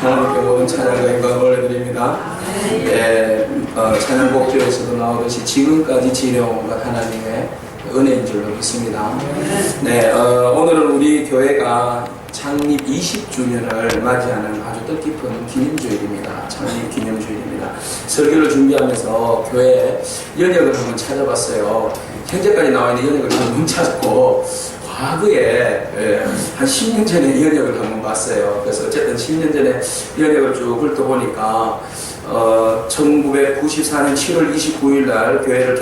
하나님께 모든 찬양과 영광을 올려드립니다. 찬양곡조에서도 나오듯이 지금까지 지내온 것 하나님의 은혜인 줄로 믿습니다. 오늘은 우리 교회가 창립 20주년을 맞이하는 아주 뜻깊은 기념주일입니다. 창립 기념주일입니다. 설교를 준비하면서 교회 연역을 한번 찾아봤어요. 현재까지 나와 있는 연역을 한번 찾았고, 과거에 한 10년 전에 연역을 한번 봤어요. 그래서 어쨌든 10년 전에 연역을 쭉 훑어보니까 1994년 7월 29일 날 교회의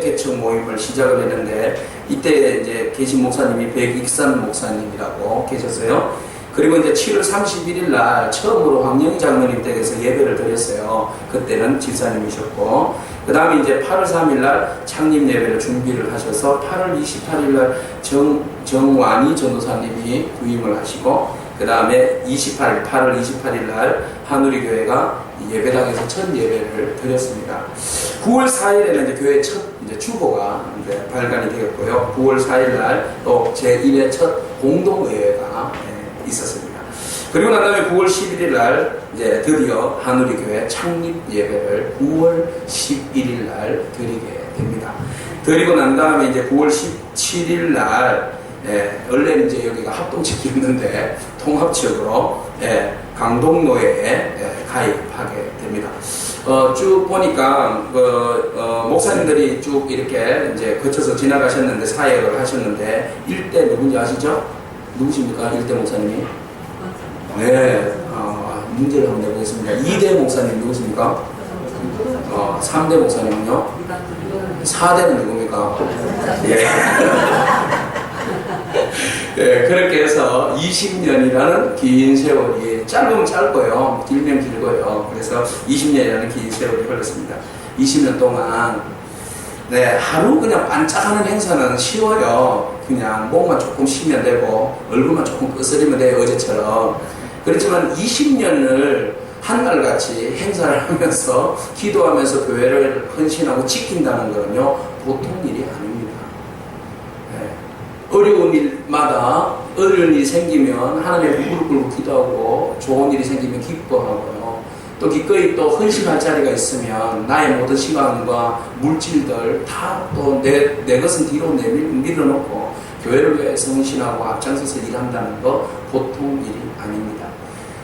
개척 모임을 시작을 했는데, 이때 이제 계신 목사님이 백익산 목사님이라고 계셨어요. 그리고 이제 7월 31일 날 처음으로 황영희 장로님 댁에서 예배를 드렸어요. 그때는 집사님이셨고, 그 다음에 이제 8월 3일 날 창립 예배를 준비를 하셔서 8월 28일 날 정완희 전도사님이 부임을 하시고, 그 다음에 8월 28일 날 한우리교회가 예배당에서 첫 예배를 드렸습니다. 9월 4일에는 이제 교회 첫 주보가 이제 발간이 되었고요. 9월 4일 날 또 제1회 첫 공동의회가 있었습니다. 그리고 난 다음에 9월 11일 날 이제 드디어 한우리교회 창립 예배를 9월 11일 날 드리게 됩니다. 드리고 난 다음에 이제 9월 17일 날 원래는 이제 여기가 합동측이었는데 통합측으로 강동노회에 가입하게 됩니다. 쭉 보니까 목사님들이 쭉 이렇게 이제 거쳐서 지나가셨는데, 사역을 하셨는데, 일대 누군지 아시죠? 누구십니까? 일대 목사님이? 문제를 한번 내보겠습니다. 2대 목사님 누구십니까? 3대 목사님은요? 4대는 누굽니까? 그렇게 해서 20년이라는 긴 세월이, 짧으면 짧고요, 길면 길고요. 그래서 20년이라는 긴 세월이 흘렀습니다. 20년 동안 하루 그냥 반짝하는 행사는 쉬워요. 그냥 몸만 조금 쉬면 되고 얼굴만 조금 끄스리면 돼요, 어제처럼. 그렇지만 20년을 한달같이 행사를 하면서 기도하면서 교회를 헌신하고 지킨다는 거는요, 보통 일이 아닙니다. 어려운 일마다, 어려운 일이 생기면 하나님의 무릎 꿇고 기도하고, 좋은 일이 생기면 기뻐하고요. 또 기꺼이 또 헌신할 자리가 있으면 나의 모든 시간과 물질들 다 또 내 것은 뒤로 밀어놓고 교회를 위해서 헌신하고 앞장서서 일한다는 거 보통 일이 아닙니다.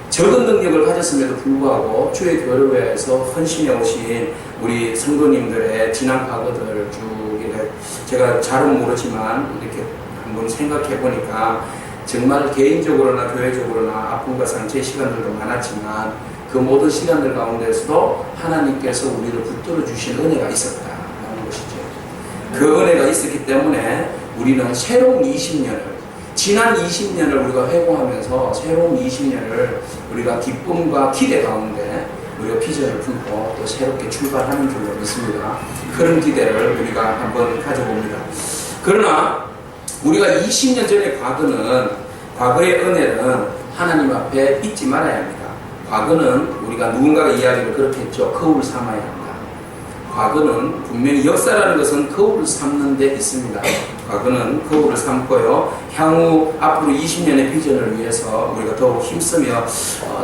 적은 능력을 가졌음에도 불구하고 주의 교회를 위해서 헌신해 오신 우리 성도님들의 지난 과거들을 쭉 이렇게 제가 잘은 모르지만 이렇게 한번 생각해 보니까, 정말 개인적으로나 교회적으로나 아픔과 상처의 시간들도 많았지만 그 모든 시간들 가운데서도 하나님께서 우리를 붙들어 주신 은혜가 있었다는 것이죠. 그 은혜가 있었기 때문에 우리는 새로운 20년을, 지난 20년을 우리가 회고하면서 새로운 20년을 우리가 기쁨과 기대 가운데 우리가 비전을 품고 또 새롭게 출발하는 줄로 믿습니다. 그런 기대를 우리가 한번 가져봅니다. 그러나 우리가 20년 전의 과거의 은혜는 하나님 앞에 잊지 말아야 합니다. 과거는 우리가 누군가가 이야기를 그렇게 했죠. 거울 삼아야 한다. 과거는 분명히 역사라는 것은 거울을 삼는 데 있습니다. 과거는 거울을 삼고요, 향후 앞으로 20년의 비전을 위해서 우리가 더욱 힘쓰며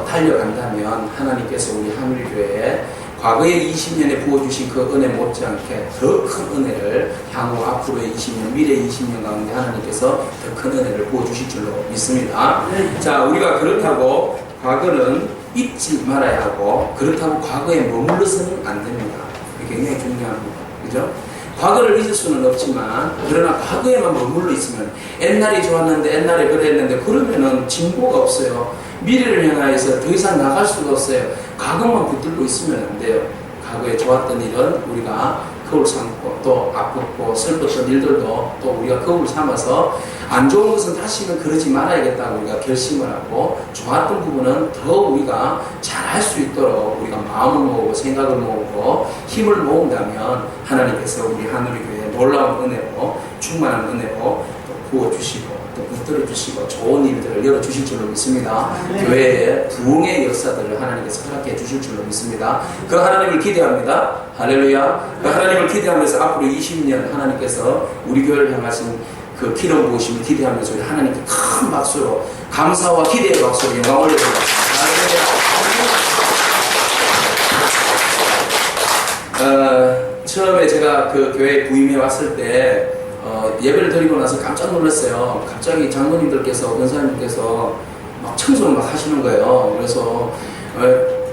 달려간다면 하나님께서 우리 한우리교회에 과거의 20년에 부어주신 그 은혜 못지않게 더 큰 은혜를 향후 앞으로의 20년, 미래 20년 가운데 하나님께서 더 큰 은혜를 부어주실 줄로 믿습니다. 자, 우리가 그렇다고 과거는 잊지 말아야 하고, 그렇다고 과거에 머물러서는 안 됩니다. 이게 굉장히 중요합니다. 그죠? 과거를 잊을 수는 없지만, 그러나 과거에만 머물러 있으면, 옛날이 좋았는데, 옛날에 그랬는데, 그러면은 진보가 없어요. 미래를 향하여서 더 이상 나갈 수가 없어요. 과거만 붙들고 있으면 안 돼요. 과거에 좋았던 일은 우리가 거울 삼고, 또 아팠고 슬펐던 일들도 또 우리가 거울 삼아서, 안 좋은 것은 다시는 그러지 말아야겠다고 우리가 결심을 하고, 좋았던 부분은 더 우리가 잘할 수 있도록 우리가 마음을 모으고 생각을 모으고 힘을 모은다면 하나님께서 우리 하늘교회에 놀라운 은혜로, 충만한 은혜로 또 부어주시고 또 붙들어주시고 좋은 일들을 열어주실 줄로 믿습니다. 교회의 부흥의 역사들을 하나님께서 허락해 주실 줄로 믿습니다. 그 하나님을 기대합니다. 할렐루야. 그 하나님을 기대하면서 앞으로 20년 하나님께서 우리 교회를 향하신 그 기름 부으심을 기대하면서 하나님께 큰 박수로 감사와 기대의 박수로 영광 올려드립니다. 처음에 제가 그 교회에 부임해 왔을 때 예배를 드리고 나서 깜짝 놀랐어요. 갑자기 장로님들께서 권사님께서 막 청소를 막 하시는 거예요. 그래서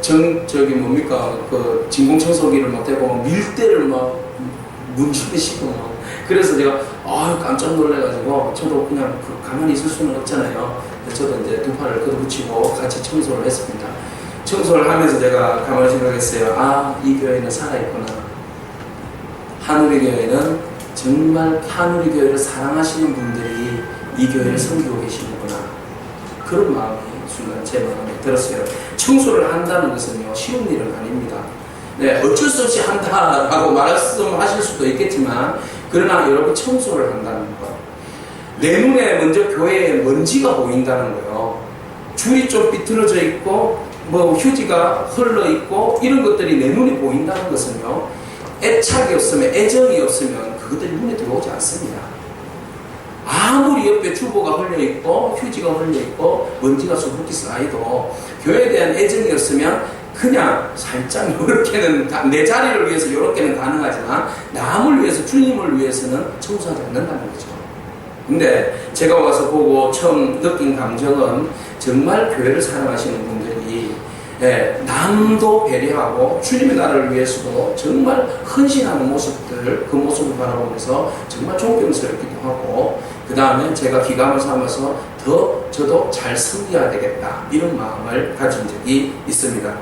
저기 뭡니까 그 진공 청소기를 막 대고 밀대를 막 문지르시고 막 그래서 제가 깜짝 놀래가지고 저도 그냥 가만히 있을 수는 없잖아요. 저도 이제 두 팔을 걷어붙이고 같이 청소를 했습니다. 청소를 하면서 제가 가만히 생각했어요. 이 교회는 살아있구나. 한우리 교회는 정말 한우리 교회를 사랑하시는 분들이 이 교회를 섬기고 계시는구나. 그런 마음이 순간 제 마음에 들었어요. 청소를 한다는 것은요 쉬운 일은 아닙니다. 네, 어쩔 수 없이 한다라고 말씀하실 수도 있겠지만 그러나 여러분 청소를 한다는 것, 내 눈에 먼저 교회에 먼지가 보인다는 거예요. 줄이 좀 비틀어져 있고 뭐 휴지가 흘러 있고 이런 것들이 내 눈에 보인다는 것은요 애착이 없으면 애정이 없으면 그것들이 눈에 들어오지 않습니다. 아무리 옆에 주보가 흘려 있고 휴지가 흘려 있고 먼지가 수북히 쌓여도 교회에 대한 애정이 없으면 그냥 살짝 이렇게는 내 자리를 위해서 이렇게는 가능하지만 남을 위해서 주님을 위해서는 청소하지 않는다는 거죠. 근데 제가 와서 보고 처음 느낀 감정은 정말 교회를 사랑하시는 분들이 남도 배려하고 주님의 나라를 위해서도 정말 헌신하는 모습들, 그 모습을 바라보면서 정말 존경스럽기도 하고 그 다음에 제가 기감을 삼아서 더 저도 잘 섬겨야 되겠다 이런 마음을 가진 적이 있습니다.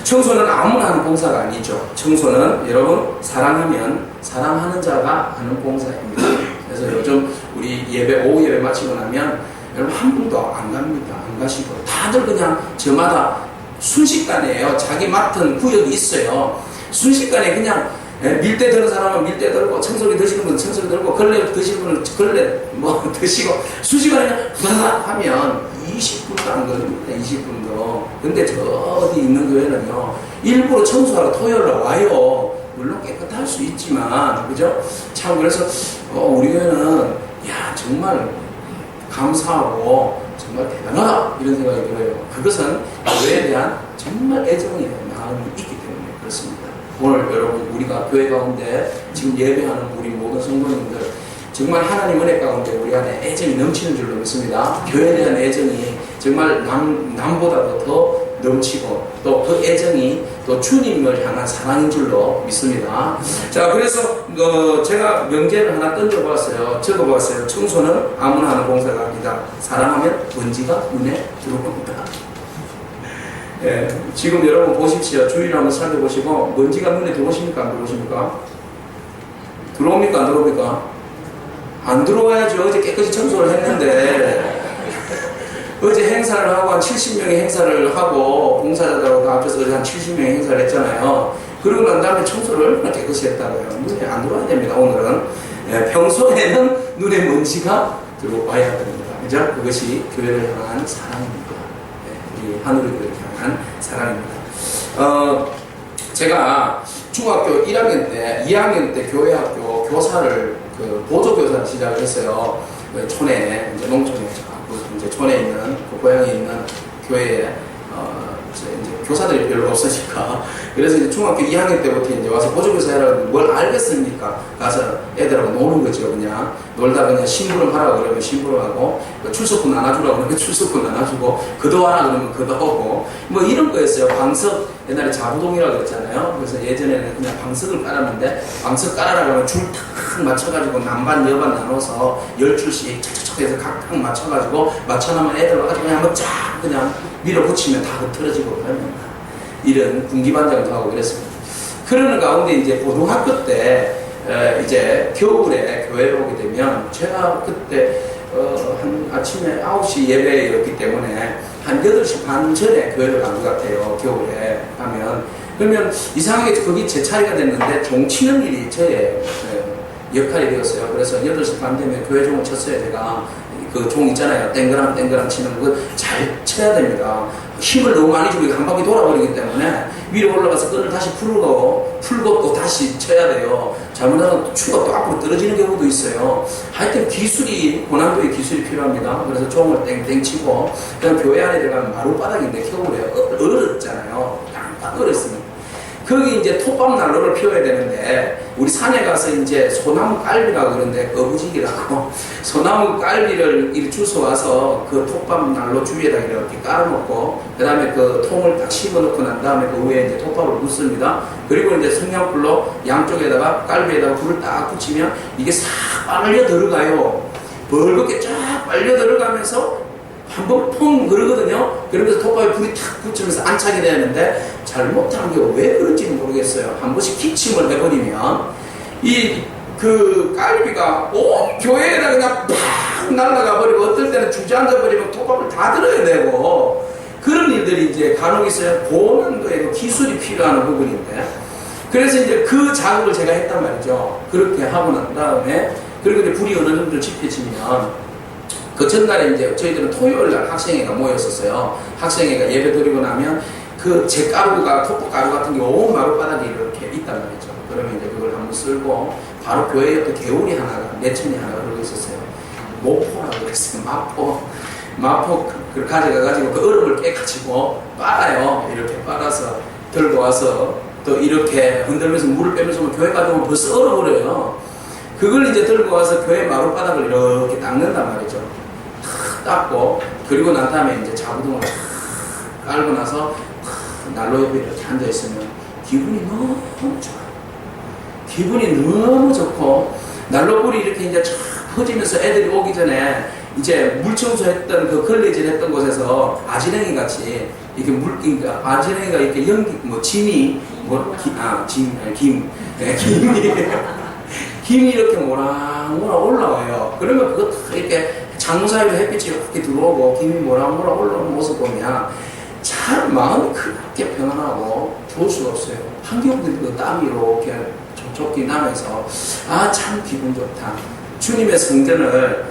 청소는 아무나 하는 봉사가 아니죠. 청소는 여러분 사랑하면 사랑하는 자가 하는 봉사입니다. 그래서 요즘 우리 오후 예배 마치고 나면 여러분 한 분도 안 갑니다. 안 가시고 다들 그냥 저마다 순식간에요. 자기 맡은 구역이 있어요. 순식간에 그냥 밀대 드는 사람은 밀대 들고 청소기 드시는 분은 청소기 들고 걸레 드시는 분은 걸레 뭐 드시고 순식간에 그냥 후다닥 하면 20분도 안 걸립니다. 20분도. 근데 저 어디 있는 교회는요 일부러 청소하러 토요일에 와요. 물론 깨끗할 수 있지만 그죠? 참 그래서 우리 교회는 정말 감사하고 정말 대단하다 이런 생각이 들어요. 그것은 교회에 대한 정말 애정의 마음이 있기 때문에 그렇습니다. 오늘 여러분 우리가 교회 가운데 지금 예배하는 우리 모든 성도님들 정말 하나님 은혜 가운데 우리 안에 애정이 넘치는 줄로 믿습니다. 교회에 대한 애정이 정말 남보다도 더 넘치고 또 그 애정이 또 주님을 향한 사랑인 줄로 믿습니다. 자, 그래서 제가 명제를 하나 던져보았어요. 적어보았어요. 청소는 아무나 하는 봉사가 아니다. 사랑하면 먼지가 눈에 들어옵니다. 지금 여러분 보십시오. 주위를 한번 살펴보시고 먼지가 눈에 들어오십니까? 안 들어오십니까? 들어옵니까? 안 들어옵니까? 안 들어와야죠. 어제 깨끗이 청소를 했는데 어제 행사를 하고 한 70명의 행사를 하고 봉사자들하고 합쳐서 어제 한 70명의 행사를 했잖아요. 그러고 난 다음에 청소를 깨끗이 했다고요. 눈에 안 들어와야 됩니다. 오늘은 평소에는 눈에 먼지가 들어와야 됩니다. 그죠? 그것이 교회를 향한 사랑입니다. 우리 하늘의 교회를 향한 사랑입니다. 제가 중학교 1학년 때, 2학년 때 교회학교 교사를 보조교사를 시작을 했어요. 촌에 이제 농촌에 이제 촌에 있는 고향에 있는 교회에 이제 교사들이 별로 없으니까 그래서 이제 중학교 2학년 때부터 이제 와서 보조교사 해라고 뭘 알겠습니까? 가서 애들하고 노는 거죠. 그냥 놀다가 그냥 심부름 하라고 그러면 심부름하고 출석부 나눠주라고 그러면 출석부 나눠주고 그도하라 그러면 그도하고 뭐 이런 거였어요. 방석 옛날에 자부동이라고 그랬잖아요. 그래서 예전에는 그냥 방석을 깔았는데 방석 깔아라 그러면 줄 탁 맞춰가지고 남반 여반 나눠서 10줄씩 착착착 해서 각각 맞춰가지고 맞춰놓으면 애들 와가지고 그냥 뭐 쫙 그냥 밀어붙이면 다 흐트러지고 그러면 이런 군기반장도 하고 그랬습니다. 그러는 가운데 이제 고등학교 때 이제 겨울에 교회를 오게 되면 제가 그때 한 아침에 9시 예배였기 때문에 한 8시 반 전에 교회를 간 것 같아요. 겨울에 가면 그러면 이상하게 거기 제 차례가 됐는데 종 치는 일이 저의 역할이 되었어요. 그래서 8시 반 되면 교회 종을 쳤어요. 제가 그 종 있잖아요. 땡그랑 땡그랑 치는 거 잘 쳐야 됩니다. 힘을 너무 많이 주고 한 바퀴 돌아버리기 때문에 위로 올라가서 끈을 다시 풀고 또 다시 쳐야 돼요. 잘못하면 추가 또 앞으로 떨어지는 경우도 있어요. 하여튼 기술이, 고난도의 기술이 필요합니다. 그래서 종을 땡땡 치고, 그냥 교회 안에 들어가면 마룻바닥인데 겨울에 얼었잖아요. 딱 얼었으니까. 거기 이제 톱밥 난로를 피워야 되는데, 우리 산에 가서 이제 소나무 깔비라고 그러는데, 거부지기라고. 소나무 깔비를 이렇게 주워와서 그 톱밥 난로 주위에다 이렇게 깔아놓고, 그 다음에 그 통을 딱 씹어놓고 난 다음에 그 위에 이제 톱밥을 붓습니다. 그리고 이제 성냥불로 양쪽에다가 깔비에다가 불을 딱 붙이면 이게 싹 빨려 들어가요. 벌겋게 쫙 빨려 들어가면서 한번 퐁 그러거든요. 그러면서 톱밥에 불이 탁 붙으면서 안착이 되는데 잘못한 게 왜 그런지는 모르겠어요. 한 번씩 기침을 해버리면 이 그 깔비가 온 교회에다 그냥 팍 날아가 버리고 어떨 때는 주저앉아 버리면 톱밥을 다 들어야 되고 그런 일들이 이제 간혹 있어요. 고난도에 기술이 필요한 부분인데 그래서 이제 그 작업을 제가 했단 말이죠. 그렇게 하고 난 다음에 그리고 이제 불이 어느 정도 지펴지면 그 전날에 이제 저희들은 토요일 날 학생회가 모였었어요. 학생회가 예배 드리고 나면 그 잿가루가 톱가루 같은 게 온 마룻바닥에 이렇게 있단 말이죠. 그러면 이제 그걸 한번 쓸고 바로 교회 옆에 개울이 하나가 내천이 하나가 그러고 있었어요. 모포라고 그랬어요. 마포 그걸 가져가가지고 그 얼음을 깨가지고 빨아요. 이렇게 빨아서 들고 와서 또 이렇게 흔들면서 물을 빼면서 교회 가져오면 벌써 얼어버려요. 그걸 이제 들고 와서 교회 마룻바닥을 이렇게 닦는단 말이죠. 닦고 그리고 난 다음에 이제 자부동을 깔고 나서 난로 옆에 이렇게 앉아있으면 기분이 너무 좋아요. 기분이 너무 좋고 난로불이 이렇게 이제 쫙 퍼지면서 애들이 오기 전에 이제 물청소했던 그 걸레질 했던 곳에서 아지랭이 같이 이렇게 그러니까 아지랭이가 이렇게 연기 짐이 김이 이렇게 모락모락 올라와요. 그러면 그거 다 이렇게 창문 사이로 햇빛이 이렇게 들어오고 김이 모락모락 올라오는 모습 보면 참 마음이 그렇게 평안하고 좋을 수가 없어요. 한겨울에 그 땀이 이렇게 촉촉히 나면서 참 기분 좋다. 주님의 성전을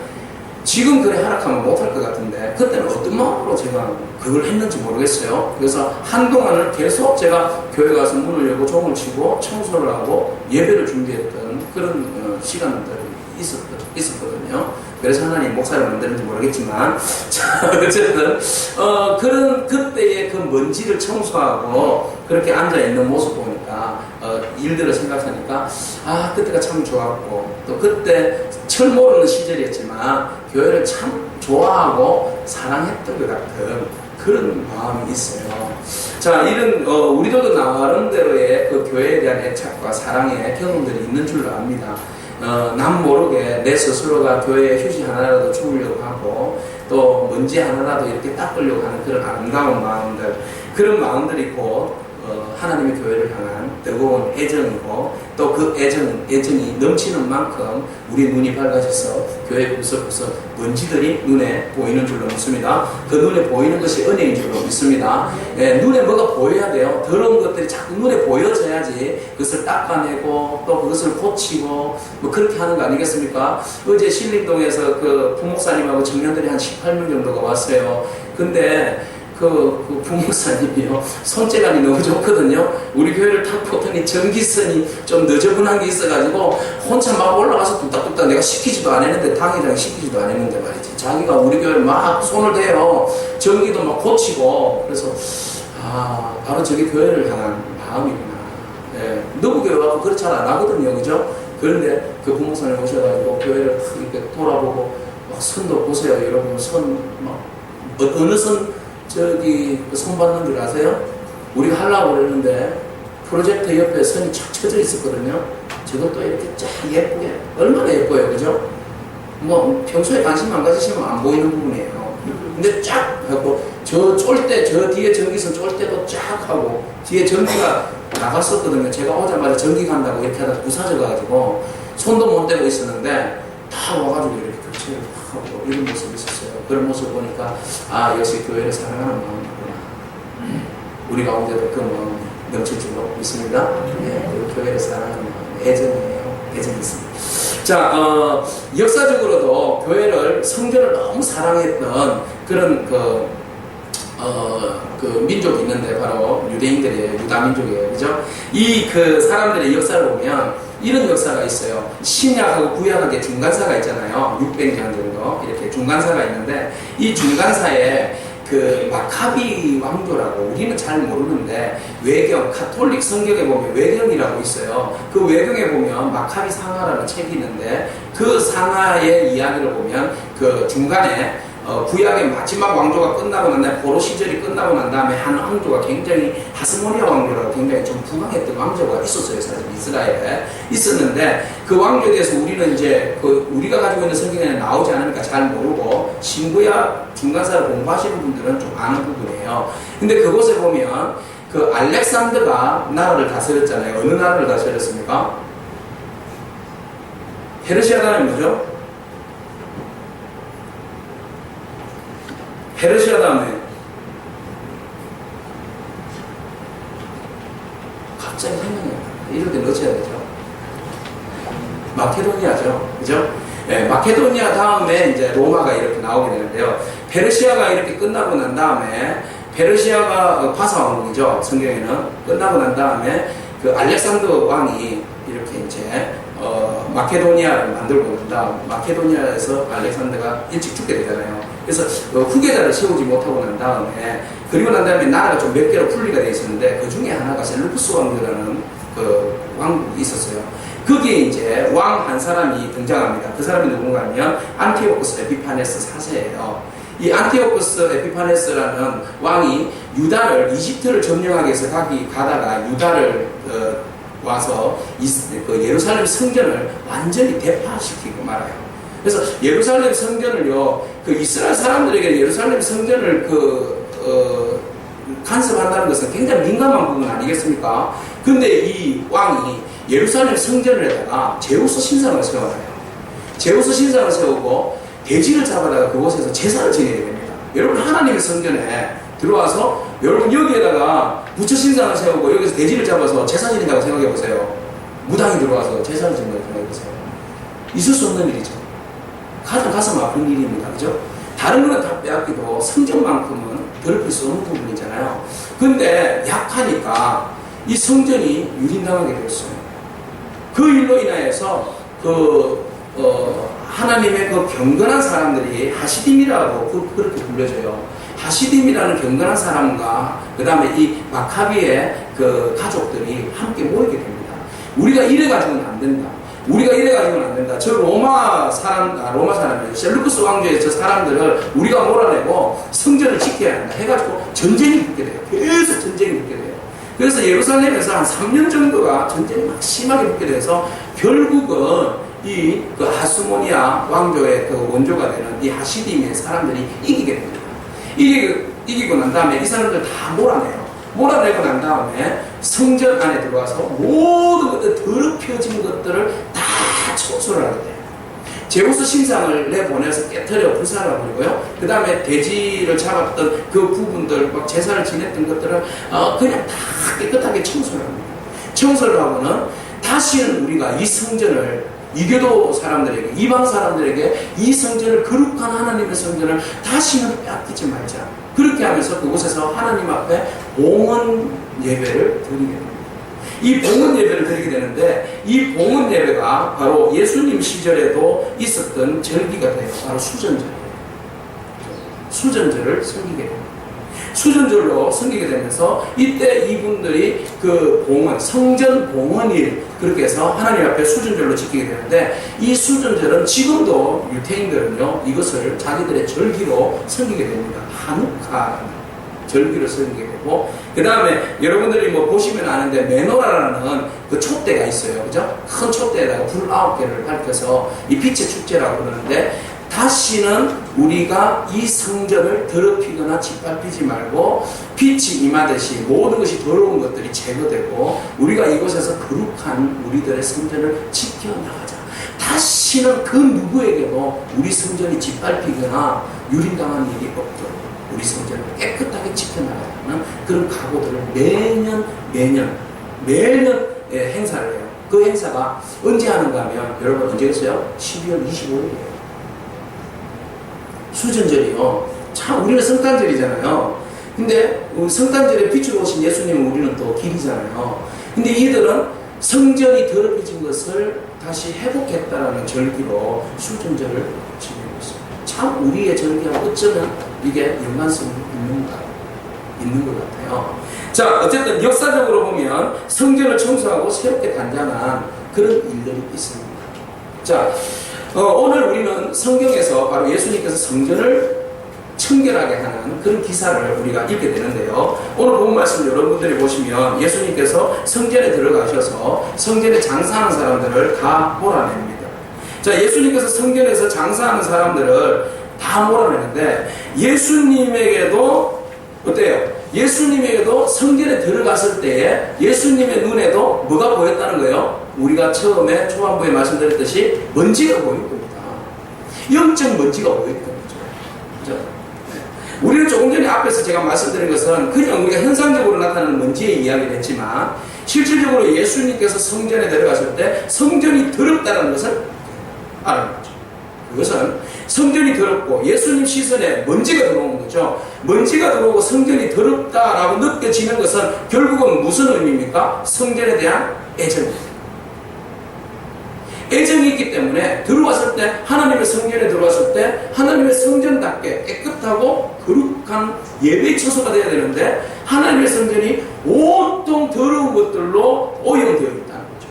지금 그래 하락하면 못할 것 같은데 그때는 어떤 마음으로 제가 그걸 했는지 모르겠어요. 그래서 한동안은 계속 제가 교회 가서 문을 열고 종을 치고 청소를 하고 예배를 준비했던 그런 시간들이 있었거든요. 그래서 하나님 목사를 만드는지 모르겠지만 자, 어쨌든 그런 그때의 그 먼지를 청소하고 그렇게 앉아있는 모습 보니까 일들을 생각하니까 그때가 참 좋았고 또 그때 철 모르는 시절이었지만 교회를 참 좋아하고 사랑했던 것 같은 그런 마음이 있어요. 자, 이런 우리도 나름대로의 그 교회에 대한 애착과 사랑의 경험들이 있는 줄로 압니다. 남 모르게 내 스스로가 교회에 휴지 하나라도 주우려고 하고 또 먼지 하나라도 이렇게 닦으려고 하는 그런 아름다운 마음들, 그런 마음들이 곧 하나님의 교회를 향한 뜨거운 애정이고 또 그 애정이 넘치는 만큼 우리 눈이 밝아져서 교회 구석구석 먼지들이 눈에 보이는 줄로 믿습니다. 그 눈에 보이는 것이 은혜인 줄로 믿습니다. 눈에 뭐가 보여야 돼요. 더러운 것들이 자꾸 눈에 보여져야지 그것을 닦아내고 또 그것을 고치고 뭐 그렇게 하는 거 아니겠습니까? 어제 신림동에서 그 부목사님하고 청년들이 한 18명 정도가 왔어요. 근데 그 부목사님이요 손재간이 너무 좋거든요. 우리 교회를 탁 보더니 전기선이 좀 너저분한 게 있어가지고 혼자 막 올라가서 뚝딱뚝딱 내가 시키지도 안 했는데 당회장이 시키지도 안 했는데 말이지 자기가 우리 교회를 막 손을 대요. 전기도 막 고치고 그래서 바로 저게 교회를 향한 마음이구나. 너무 교회 와서 그렇게 잘 안 하거든요. 그죠? 그런데 그 부목사님 오셔가지고 교회를 탁 이렇게 돌아보고 막 선도 보세요. 여러분 선 막 어느 선 저기 손 받는 줄 아세요? 우리가 하려고 그랬는데 프로젝터 옆에 선이 쫙 쳐져 있었거든요. 저것도 이렇게 쫙 예쁘게 얼마나 예뻐요. 그죠? 뭐 평소에 관심 안 가지시면 안 보이는 부분이에요. 근데 쫙 하고 저 쫄대 저 뒤에 전기선 쫄대도 쫙 하고 뒤에 전기가 나갔었거든요. 제가 오자마자 전기 간다고 이렇게 하다 부사져가지고 손도 못 대고 있었는데 다 와가지고 이렇게 교체를 하고 이런 모습이 있었어요. 그런 모습 보니까 역시 교회를 사랑하는 마음이구나. 우리 가운데도 그 마음이 넘칠 줄로 믿습니다. 그 교회를 사랑하는 마음, 애정이에요. 애정이 있습니다. 자, 역사적으로도 교회를 성전을 너무 사랑했던 그런 그 민족이 있는데 바로 유대인들이에요. 유다 민족이에요. 그죠? 이 그 사람들의 역사를 보면 이런 역사가 있어요. 신약하고 구약하게 중간사가 있잖아요. 600년 정도 이렇게 중간사가 있는데 이 중간사에 그 마카비 왕조라고 우리는 잘 모르는데 외경, 카톨릭 성경에 보면 외경이라고 있어요. 그 외경에 보면 마카비 상하라는 책이 있는데 그 상하의 이야기를 보면 그 중간에 구약의 마지막 왕조가 끝나고 난 다음에 포로 시절이 끝나고 난 다음에 한 왕조가 굉장히 하스모니아 왕조라고 굉장히 좀 부강했던 왕조가 있었어요. 사실 이스라엘에 있었는데 그 왕조에 대해서 우리는 이제 그 우리가 가지고 있는 성경에는 나오지 않으니까 잘 모르고 신구약 중간사를 공부하시는 분들은 좀 아는 부분이에요. 근데 그곳에 보면 그 알렉산더가 나라를 다스렸잖아요. 어느 나라를 다스렸습니까? 페르시아 나라는 뭐죠? 페르시아 다음에 갑자기 생각이 나요. 이럴 때 넣어줘야 되죠. 마케도니아죠. 그죠? 네, 마케도니아 다음에 이제 로마가 이렇게 나오게 되는데요. 페르시아가 이렇게 끝나고 난 다음에 페르시아가 바사왕국이죠. 성경에는 끝나고 난 다음에 그 알렉산더 왕이 이렇게 이제 마케도니아를 만들고 난 다음 마케도니아에서 알렉산더가 일찍 죽게 되잖아요. 그래서 후계자를 세우지 못하고 난 다음에 그리고 난 다음에 나라가 좀 몇 개로 분리가 되어 있었는데 그 중에 하나가 셀루쿠스 왕조라는 그 왕국이 있었어요. 거기에 이제 왕 한 사람이 등장합니다. 그 사람이 누군가 하면 안티오코스 에피파네스 4세예요. 이 안티오코스 에피파네스라는 왕이 유다를 이집트를 점령하기 위해서 가다가 유다를 와서 그 예루살렘 성전을 완전히 대파시키고 말아요. 그래서 예루살렘 성전을요, 그 이스라엘 사람들에게 예루살렘 성전을 간섭한다는 것은 굉장히 민감한 부분 아니겠습니까? 근데 이 왕이 예루살렘 성전에다가 제우스 신상을 세워놔요. 제우스 신상을 세우고 돼지를 잡아다가 그곳에서 제사를 지내게 됩니다. 여러분, 하나님의 성전에 들어와서 여러분 여기에다가 부처 신상을 세우고 여기서 돼지를 잡아서 제사 지낸다고 생각해 보세요. 무당이 들어와서 제사를 지낸다고 생각해 보세요. 있을 수 없는 일이죠. 가장 가슴 아픈 일입니다. 그죠? 다른 거는 다 빼앗기도 성전만큼은 더럽힐 수 없는 부분이잖아요. 근데 약하니까 이 성전이 유린당하게 되었어요. 그 일로 인하여서 하나님의 그 경건한 사람들이 하시딤이라고 그렇게 불려져요. 하시딤이라는 경건한 사람과 그 다음에 이 마카비의 그 가족들이 함께 모이게 됩니다. 우리가 이래가지고는 안 된다. 우리가 이래가지고는 안 된다. 저 로마 사람이에요. 셀루쿠스 왕조의 저 사람들을 우리가 몰아내고 성전을 지켜야 한다 해가지고 전쟁이 붙게 돼요. 계속 전쟁이 붙게 돼요. 그래서 예루살렘에서 한 3년 정도가 전쟁이 막 심하게 붙게 돼서 결국은 그 하스모니아 왕조의 그 원조가 되는 이 하시딤의 사람들이 이기게 됩니다. 이기고 난 다음에 이 사람들 다 몰아내요. 몰아내고 난 다음에 성전 안에 들어와서 모든 것들 더럽혀진 것들을 다 청소를 하게 돼요. 제우스 신상을 내보내서 깨트려 불살라버리고요. 그 다음에 돼지를 잡았던 그 부분들, 막 제사를 지냈던 것들을 그냥 다 깨끗하게 청소를 합니다. 청소를 하고는 다시는 우리가 이 성전을 이교도 사람들에게, 이방 사람들에게 이 성전을, 거룩한 하나님의 성전을 다시는 빼앗기지 말자. 그렇게 하면서 그곳에서 하나님 앞에 봉헌 예배를 드리게 됩니다. 이 봉헌 예배를 드리게 되는데 이 봉헌 예배가 바로 예수님 시절에도 있었던 절기가 돼요. 바로 수전절이에요. 수전절을 섬기게 됩니다. 수전절로 섬기게 되면서 이때 이분들이 그 봉헌, 성전 봉헌일 그렇게 해서 하나님 앞에 수전절로 지키게 되는데 이 수전절은 지금도 유태인들은요 이것을 자기들의 절기로 섬기게 됩니다. 하누카 절기로 섬기게 되고 그 다음에 여러분들이 뭐 보시면 아는데 메노라라는 그 촛대가 있어요. 그죠? 큰 촛대에다가 불 9개를 밝혀서 이 빛의 축제라고 그러는데 다시는 우리가 이 성전을 더럽히거나 짓밟히지 말고 빛이 임하듯이 모든 것이 더러운 것들이 제거되고 우리가 이곳에서 거룩한 우리들의 성전을 지켜나가자. 다시는 그 누구에게도 우리 성전이 짓밟히거나 유린당한 일이 없도록 우리 성전을 깨끗하게 지켜나가는 그런 각오들을 매년 행사를 해요. 그 행사가 언제 하는가 하면 여러분 언제겠어요? 12월 25일이에요. 수전절이요. 참 우리는 성탄절이잖아요. 근데 성탄절에 빛으로 오신 예수님은 우리는 또 길이잖아요. 근데 이들은 성전이 더럽혀진 것을 다시 회복했다라는 절기로 수전절을 지내고 있습니다. 참 우리의 절기와 어쩌면 이게 연관성이 있는 것 같아요. 자, 어쨌든 역사적으로 보면 성전을 청소하고 새롭게 단장한 그런 일들이 있습니다. 자, 오늘 우리는 성경에서 바로 예수님께서 성전을 청결하게 하는 그런 기사를 우리가 읽게 되는데요. 오늘 본 말씀 여러분들이 보시면 예수님께서 성전에 들어가셔서 성전에 장사하는 사람들을 다 몰아냅니다. 자, 예수님께서 성전에서 장사하는 사람들을 다 몰아내는데 예수님에게도 어때요? 예수님에게도 성전에 들어갔을 때에 예수님의 눈에도 뭐가 보였다는 거예요? 우리가 처음에 초반부에 말씀드렸듯이 먼지가 보일 겁니다. 영적 먼지가 보일 겁니다. 그렇죠? 우리는 조금 전에 앞에서 제가 말씀드린 것은 그냥 우리가 현상적으로 나타나는 먼지의 이야기를 했지만 실질적으로 예수님께서 성전에 들어갔을 때 성전이 더럽다는 것을 알아는 거죠. 그것은 성전이 더럽고 예수님 시선에 먼지가 들어오는 거죠. 먼지가 들어오고 성전이 더럽다라고 느껴지는 것은 결국은 무슨 의미입니까? 성전에 대한 애정입니다. 애정이 있기 때문에 들어왔을 때 하나님의 성전에 들어왔을 때 하나님의 성전답게 깨끗하고 거룩한 예배의 처소가 되어야 되는데 하나님의 성전이 온통 더러운 것들로 오염되어 있다는 거죠.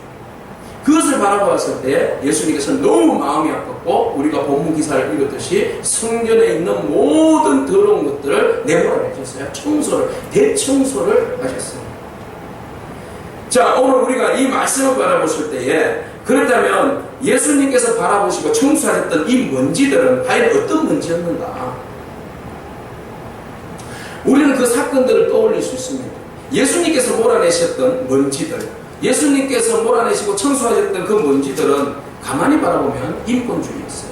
그것을 바라보았을 때 예수님께서 너무 마음이 아팠고 우리가 본문 기사를 읽었듯이 성전에 있는 모든 더러운 것들을 내몰아내셨어요. 청소를, 대청소를 하셨어요. 자, 오늘 우리가 이 말씀을 바라보실 때에 그렇다면 예수님께서 바라보시고 청소하셨던 이 먼지들은 과연 어떤 먼지였는가? 우리는 그 사건들을 떠올릴 수 있습니다. 예수님께서 몰아내셨던 먼지들, 예수님께서 몰아내시고 청소하셨던 그 먼지들은 가만히 바라보면 인본주의였어요.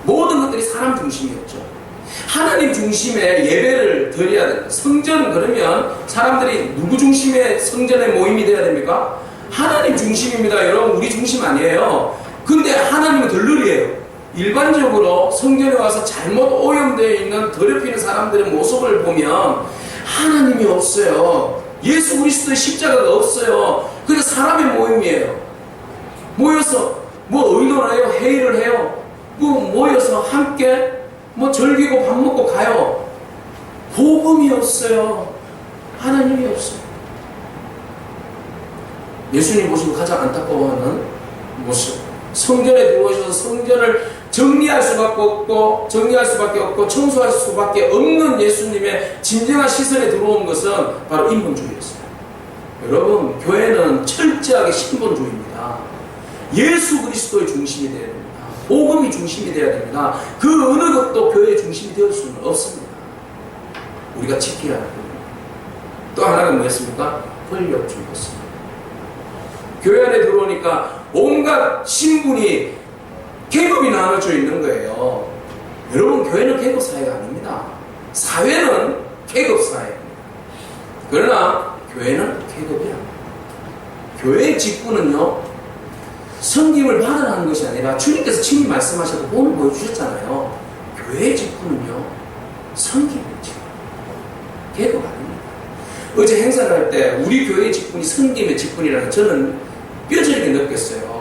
모든 것들이 사람 중심이었죠. 하나님 중심의 예배를 드려야 됩니다. 성전 그러면 사람들이 누구 중심의 성전의 모임이 되어야 됩니까? 하나님 중심입니다. 여러분 우리 중심 아니에요. 근데 하나님은 들러리예요. 일반적으로 성전에 와서 잘못 오염되어 있는 더럽히는 사람들의 모습을 보면 하나님이 없어요. 예수 그리스도의 십자가가 없어요. 그게 사람의 모임이에요. 모여서 뭐 의논해요, 회의를 해요. 모여서 함께 즐기고 밥 먹고 가요. 복음이 없어요. 하나님이 없어요. 예수님 보시고 가장 안타까워하는 모습. 성전에 들어오셔서 성전을 정리할 수밖에 없고 청소할 수밖에 없는 예수님의 진정한 시선에 들어온 것은 바로 인본주의였어요. 여러분, 교회는 철저하게 신본주의입니다. 예수 그리스도의 중심이 되어야 됩니다. 복음이 중심이 되어야 됩니다. 그 어느 것도 교회의 중심이 되을 수는 없습니다. 우리가 지켜야 합니다. 또 하나가 뭐였습니까? 권력주의였습니다. 교회 안에 들어오니까 온갖 신분이 계급이 나눠져 있는 거예요. 여러분, 교회는 계급 사회가 아닙니다. 사회는 계급 사회입니다. 그러나 교회는 계급이 아닙니다. 교회의 직분은요, 섬김을 받으라는 것이 아니라 주님께서 친히 말씀하셔서 본을 보여주셨잖아요. 교회의 직분은요, 섬김이죠. 계급 아닙니다. 어제 행사를 할 때 우리 교회의 직분이 섬김의 직분이라는 저는 뼈저리게 느꼈어요.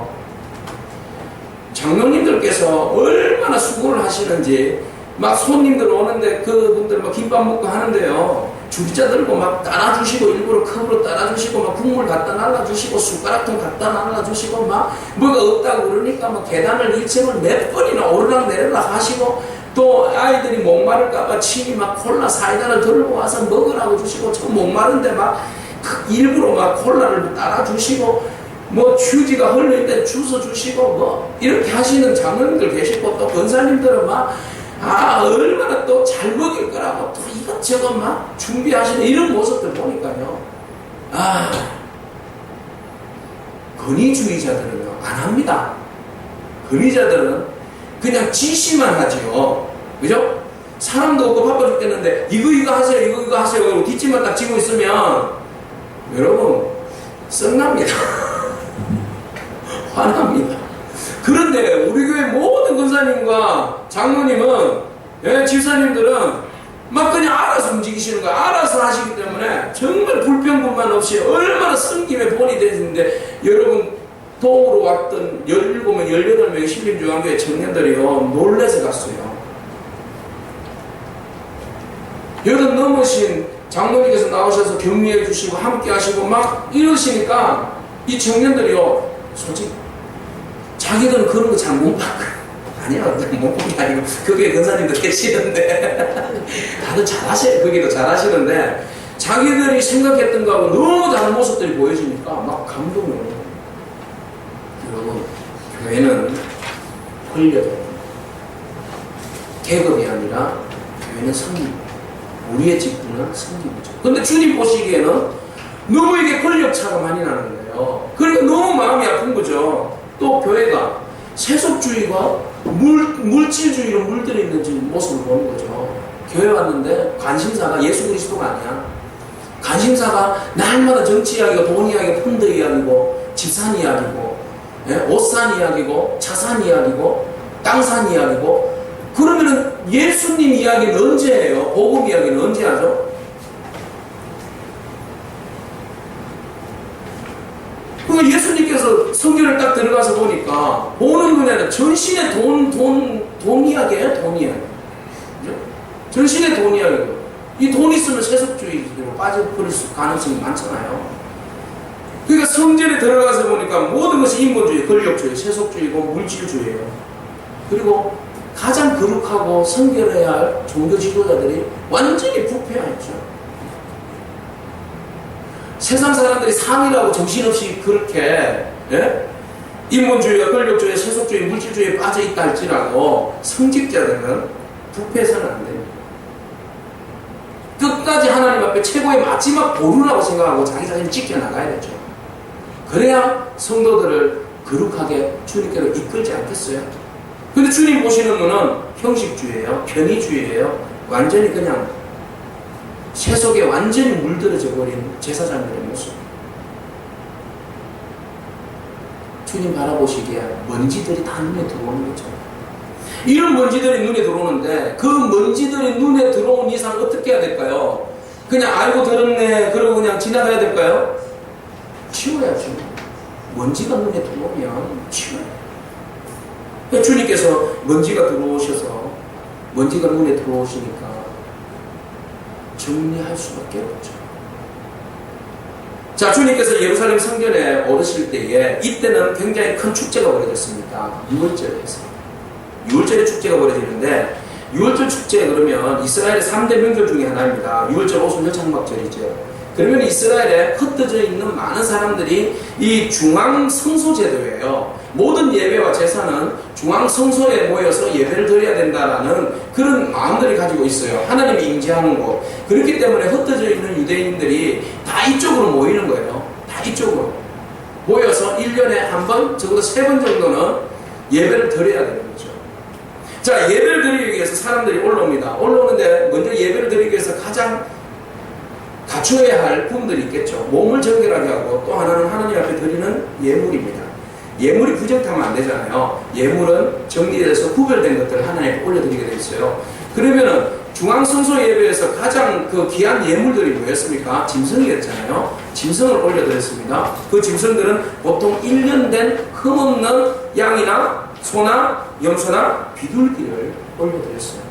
장로님들께서 얼마나 수고를 하시는지 막 손님들 오는데 그분들 막 김밥 먹고 하는데요. 줄자 들고 막 따라주시고 일부러 컵으로 따라주시고 막 국물 갖다 날라주시고 숟가락통 갖다 날라주시고 막 뭐가 없다고 그러니까 막 계단을 1층을 몇 번이나 오르락 내리락 하시고 또 아이들이 목마를까봐 친히 막 콜라 사이다를 들고 와서 먹으라고 주시고 저 목마른데 막 일부러 막 콜라를 따라주시고 뭐 휴지가 흘러있는데 주워 주시고 뭐 이렇게 하시는 장로님들 계시고 또 권사님들은 막 얼마나 또 잘 먹일 거라고 또 이것저것 막 준비하시는 이런 모습들 보니까요. 권위주의자들은요 안 합니다. 권위자들은 그냥 지시만 하지요. 그죠? 사람도 없고 바빠 죽겠는데 이거 하세요 이거 하세요 그리고 뒷짐만 딱 지고 있으면 여러분 썩납니다. 화납니다. 그런데 우리 교회 모든 권사님과 장로님은, 예, 집사님들은 막 그냥 알아서 움직이시는 거야. 알아서 하시기 때문에 정말 불평분만 없이 얼마나 섬김의 본이 되는데, 여러분 도우러 왔던 17명, 18명의 신림중앙교회 청년들이요, 놀래서 갔어요. 80 넘으신 장로님께서 나오셔서 격려해 주시고 함께 하시고 막 이러시니까 이 청년들이요, 솔직히 자기들은 그런 거 잘 못 봤거든요. 아니야, 못 본 게 아니고 그게 권사님도 계시는데 다들 잘하셔요. 거기도 잘하시는데 자기들이 생각했던 거하고 너무 다른 모습들이 보여지니까 막 감동을. 여러분, 교회는 권력이에요. 계급이 아니라 교회는 성립. 우리의 직분은 성립이죠. 근데 주님 보시기에는 너무 이게 권력차가 많이 나는 거예요. 그러니까 너무 마음이 아픈 거죠. 또 교회가 세속주의가 물질주의로 물들어 있는 모습을 보는 거죠. 교회 왔는데 관심사가 예수 그리스도가 아니야. 관심사가 날마다 정치 이야기고 돈 이야기고 펀드 이야기고 집산 이야기고, 예? 옷 산 이야기고 차 산 이야기고 땅 산 이야기고. 그러면은 예수님 이야기는 언제 해요? 복음 이야기는 언제 하죠? 그 예수님께서 성경을 딱 들어가서 보니까 보는 눈에는 전신의 돈 이야기예요. 돈 이야기. 전신의 돈 이야기고. 이 돈 있으면 세속주의로 빠져버릴 가능성이 많잖아요. 그러니까 성전에 들어가서 보니까 모든 것이 인본주의, 권력주의, 세속주의고 물질주의예요. 그리고 가장 거룩하고 성결해야 할 종교 지도자들이 완전히 부패하였죠. 세상 사람들이 상이라고 정신없이 그렇게, 예? 인본주의와 권력주의, 세속주의, 물질주의에 빠져있다 할지라도 성직자들은 부패해서는 안 됩니다. 끝까지 하나님 앞에 최고의 마지막 보루라고 생각하고 자기 자신을 지켜나가야 되죠. 그래야 성도들을 거룩하게 주님께로 이끌지 않겠어요? 근데 주님 보시는 분은 형식주의예요. 편의주의예요. 완전히 그냥 세속에 완전히 물들어져 버린 제사장들의 모습. 주님 바라보시기에 먼지들이 다 눈에 들어오는 거죠. 이런 먼지들이 눈에 들어오는데 그 먼지들이 눈에 들어온 이상 어떻게 해야 될까요? 그냥 알고 들었네 그러고 그냥 지나가야 될까요? 치워야죠. 먼지가 눈에 들어오면 치워야죠. 주님께서 먼지가 들어오셔서 먼지가 눈에 들어오시니까 정리할 수밖에 없죠. 자, 주님께서 예루살렘 성전에 오르실 때에 이때는 굉장히 큰 축제가 벌어졌습니다. 6월절에서 6월절에 축제가 벌어지는데 6월절 축제 그러면 이스라엘의 3대 명절 중에 하나입니다. 6월절 오순절 장막절이죠. 그러면 이스라엘에 흩어져 있는 많은 사람들이 이 중앙성소제도예요. 모든 예배와 제사는 중앙성소에 모여서 예배를 드려야 된다라는 그런 마음들이 가지고 있어요. 하나님이 임재하는 곳. 그렇기 때문에 흩어져 있는 유대인들이 다 이쪽으로 모이는 거예요. 다 이쪽으로 모여서 1년에 한 번, 적어도 3번 정도는 예배를 드려야 되는 거죠. 자, 예배를 드리기 위해서 사람들이 올라옵니다. 올라오는데 먼저 예배를 드리기 위해서 가장 갖춰야 할 부분들이 있겠죠. 몸을 정결하게 하고 또 하나는 하나님 앞에 드리는 예물입니다. 예물이 부정타면 안 되잖아요. 예물은 정리돼서 구별된 것들을 하나님께 올려드리게 되어 있어요. 그러면은 중앙성소 예배에서 가장 그 귀한 예물들이 뭐였습니까? 짐승이었잖아요. 짐승을 올려드렸습니다. 그 짐승들은 보통 1년 된 흠없는 양이나 소나 염소나 비둘기를 올려드렸어요.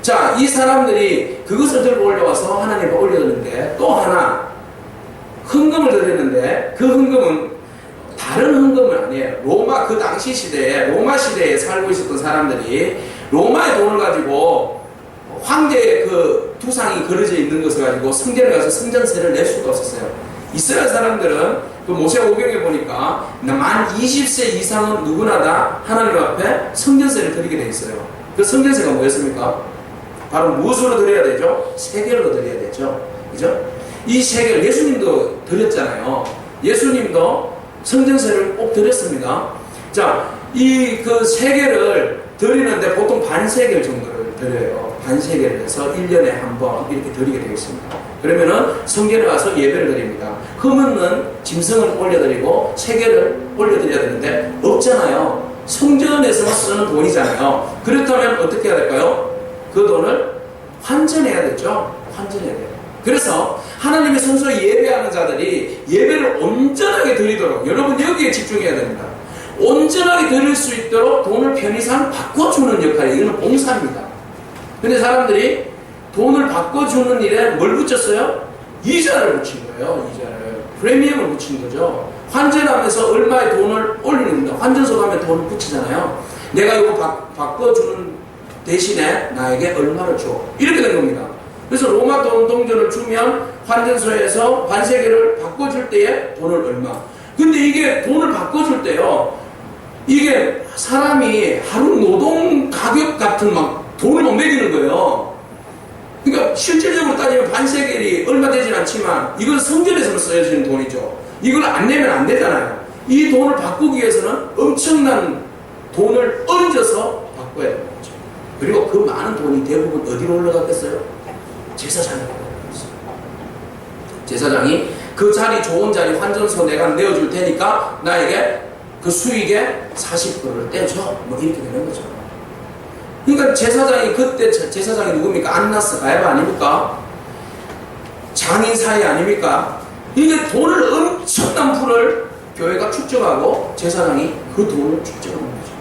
자, 이 사람들이 그것을 들고 올려와서 하나님께 올려드렸는데 또 하나 헌금을 드렸는데 그 헌금은 다른 헌금은 아니에요. 로마 그 당시 시대에 로마 시대에 살고 있었던 사람들이 로마의 돈을 가지고 황제의 그 두상이 그려져 있는 것을 가지고 성전에 가서 성전세를 낼 수가 없었어요. 이스라엘 사람들은 그 모세오경에 보니까 만 20세 이상은 누구나 다 하나님 앞에 성전세를 드리게 돼 있어요. 그 성전세가 뭐였습니까? 바로 무엇으로 드려야 되죠? 세겔로 드려야 되죠. 그죠? 이 세겔, 예수님도 드렸잖아요. 예수님도 성전세를 꼭 드렸습니다. 자, 이 그 세겔을 드리는데 보통 반 세겔 정도를 드려요. 반세계를 해서 1년에 한 번 이렇게 드리게 되어 있습니다. 그러면은 성전에 와서 예배를 드립니다. 흠없는 짐승을 올려드리고 세계를 올려드려야 되는데 없잖아요. 성전에서 쓰는 돈이잖아요. 그렇다면 어떻게 해야 될까요? 그 돈을 환전해야 되죠. 환전해야 돼요. 그래서 하나님의 성소에 예배하는 자들이 예배를 온전하게 드리도록, 여러분 여기에 집중해야 됩니다. 온전하게 드릴 수 있도록 돈을 편의상 바꿔주는 역할이, 이거는 봉사입니다. 근데 사람들이 돈을 바꿔주는 일에 뭘 붙였어요? 이자를 붙인 거예요. 이자를. 프리미엄을 붙인 거죠. 환전하면서 얼마의 돈을 올리는 겁니다. 환전소 가면 돈을 붙이잖아요. 내가 이거 바꿔주는 대신에 나에게 얼마를 줘. 이렇게 된 겁니다. 그래서 로마 돈 동전을 주면 환전소에서 반세계를 바꿔줄 때에 돈을 얼마. 근데 이게 돈을 바꿔줄 때요, 이게 사람이 하루 노동 가격 같은 막 돈을 못 매기는 거예요. 그러니까 실질적으로 따지면 반세겔이 얼마 되진 않지만 이건 성전에서만 써지는 돈이죠. 이걸 안 내면 안 되잖아요. 이 돈을 바꾸기 위해서는 엄청난 돈을 얹어서 바꿔야 되는 거죠. 그리고 그 많은 돈이 대부분 어디로 올라갔겠어요? 제사장에 올라갔어요. 제사장이 그 자리, 좋은 자리 환전소 내가 내어줄 테니까 나에게 그 수익의 40%를 떼줘. 뭐 이렇게 되는 거죠. 그러니까 제사장이, 그때 제사장이 누굽니까? 안나스 가야바 아닙니까? 장인 사이 아닙니까? 이게 돈을 엄청난 풀을 교회가 축적하고 제사장이 그 돈을 축적하는 거죠.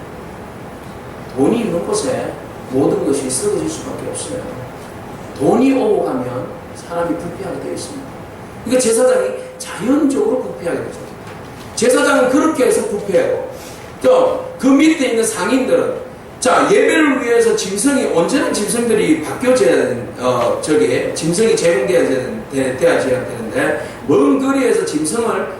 돈이 있는 곳에 모든 것이 썩어질 수밖에 없어요. 돈이 오고 가면 사람이 부패하게 되어 있습니다. 그러니까 제사장이 자연적으로 부패하게 되죠. 제사장은 그렇게 해서 부패하고, 또 그 밑에 있는 상인들은, 자, 예배를 위해서 짐승이, 언제나 짐승들이 바뀌어져야 되는, 짐승이 제공돼야 되는데, 먼 거리에서 짐승을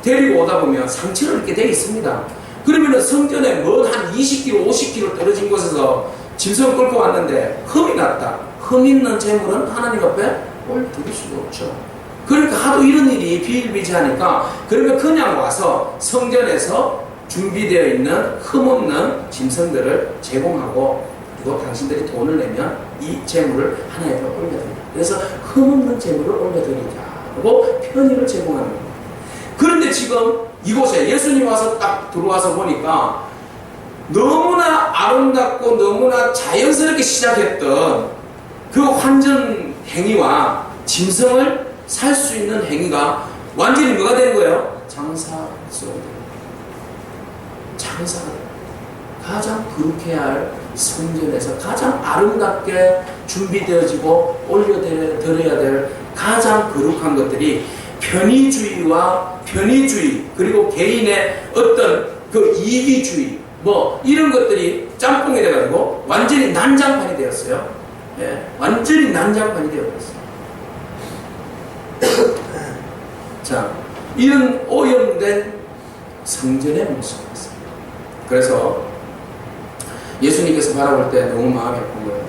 데리고 오다 보면 상처를 입게 되어 있습니다. 그러면 성전에 먼 한 20km, 50km 떨어진 곳에서 짐승을 끌고 왔는데 흠이 났다. 흠 있는 재물은 하나님 앞에 올려드릴 수가 없죠. 그러니까 하도 이런 일이 비일비재하니까, 그러면 그냥 와서 성전에서 준비되어 있는 흠없는 짐승들을 제공하고, 그리고 당신들이 돈을 내면 이 재물을 하나님께 올려드립니다. 그래서 흠없는 재물을 올려드리자고 편의를 제공하는 겁니다. 그런데 지금 이곳에 예수님 와서 딱 들어와서 보니까 너무나 아름답고 너무나 자연스럽게 시작했던 그 환전 행위와 짐승을 살 수 있는 행위가 완전히 뭐가 되는 거예요? 장사스러운 거예요. 장사가 가장 거룩해야 할 성전에서 가장 아름답게 준비되어지고 올려드려야 될 가장 거룩한 것들이 편의주의 그리고 개인의 어떤 그 이기주의 뭐 이런 것들이 짬뽕이 돼가지고 완전히 난장판이 되었어요. 예, 완전히 난장판이 되어버렸어요. 자, 이런 오염된 성전의 모습이었어요. 그래서 예수님께서 바라볼 때 너무 마음이 아픈 거예요.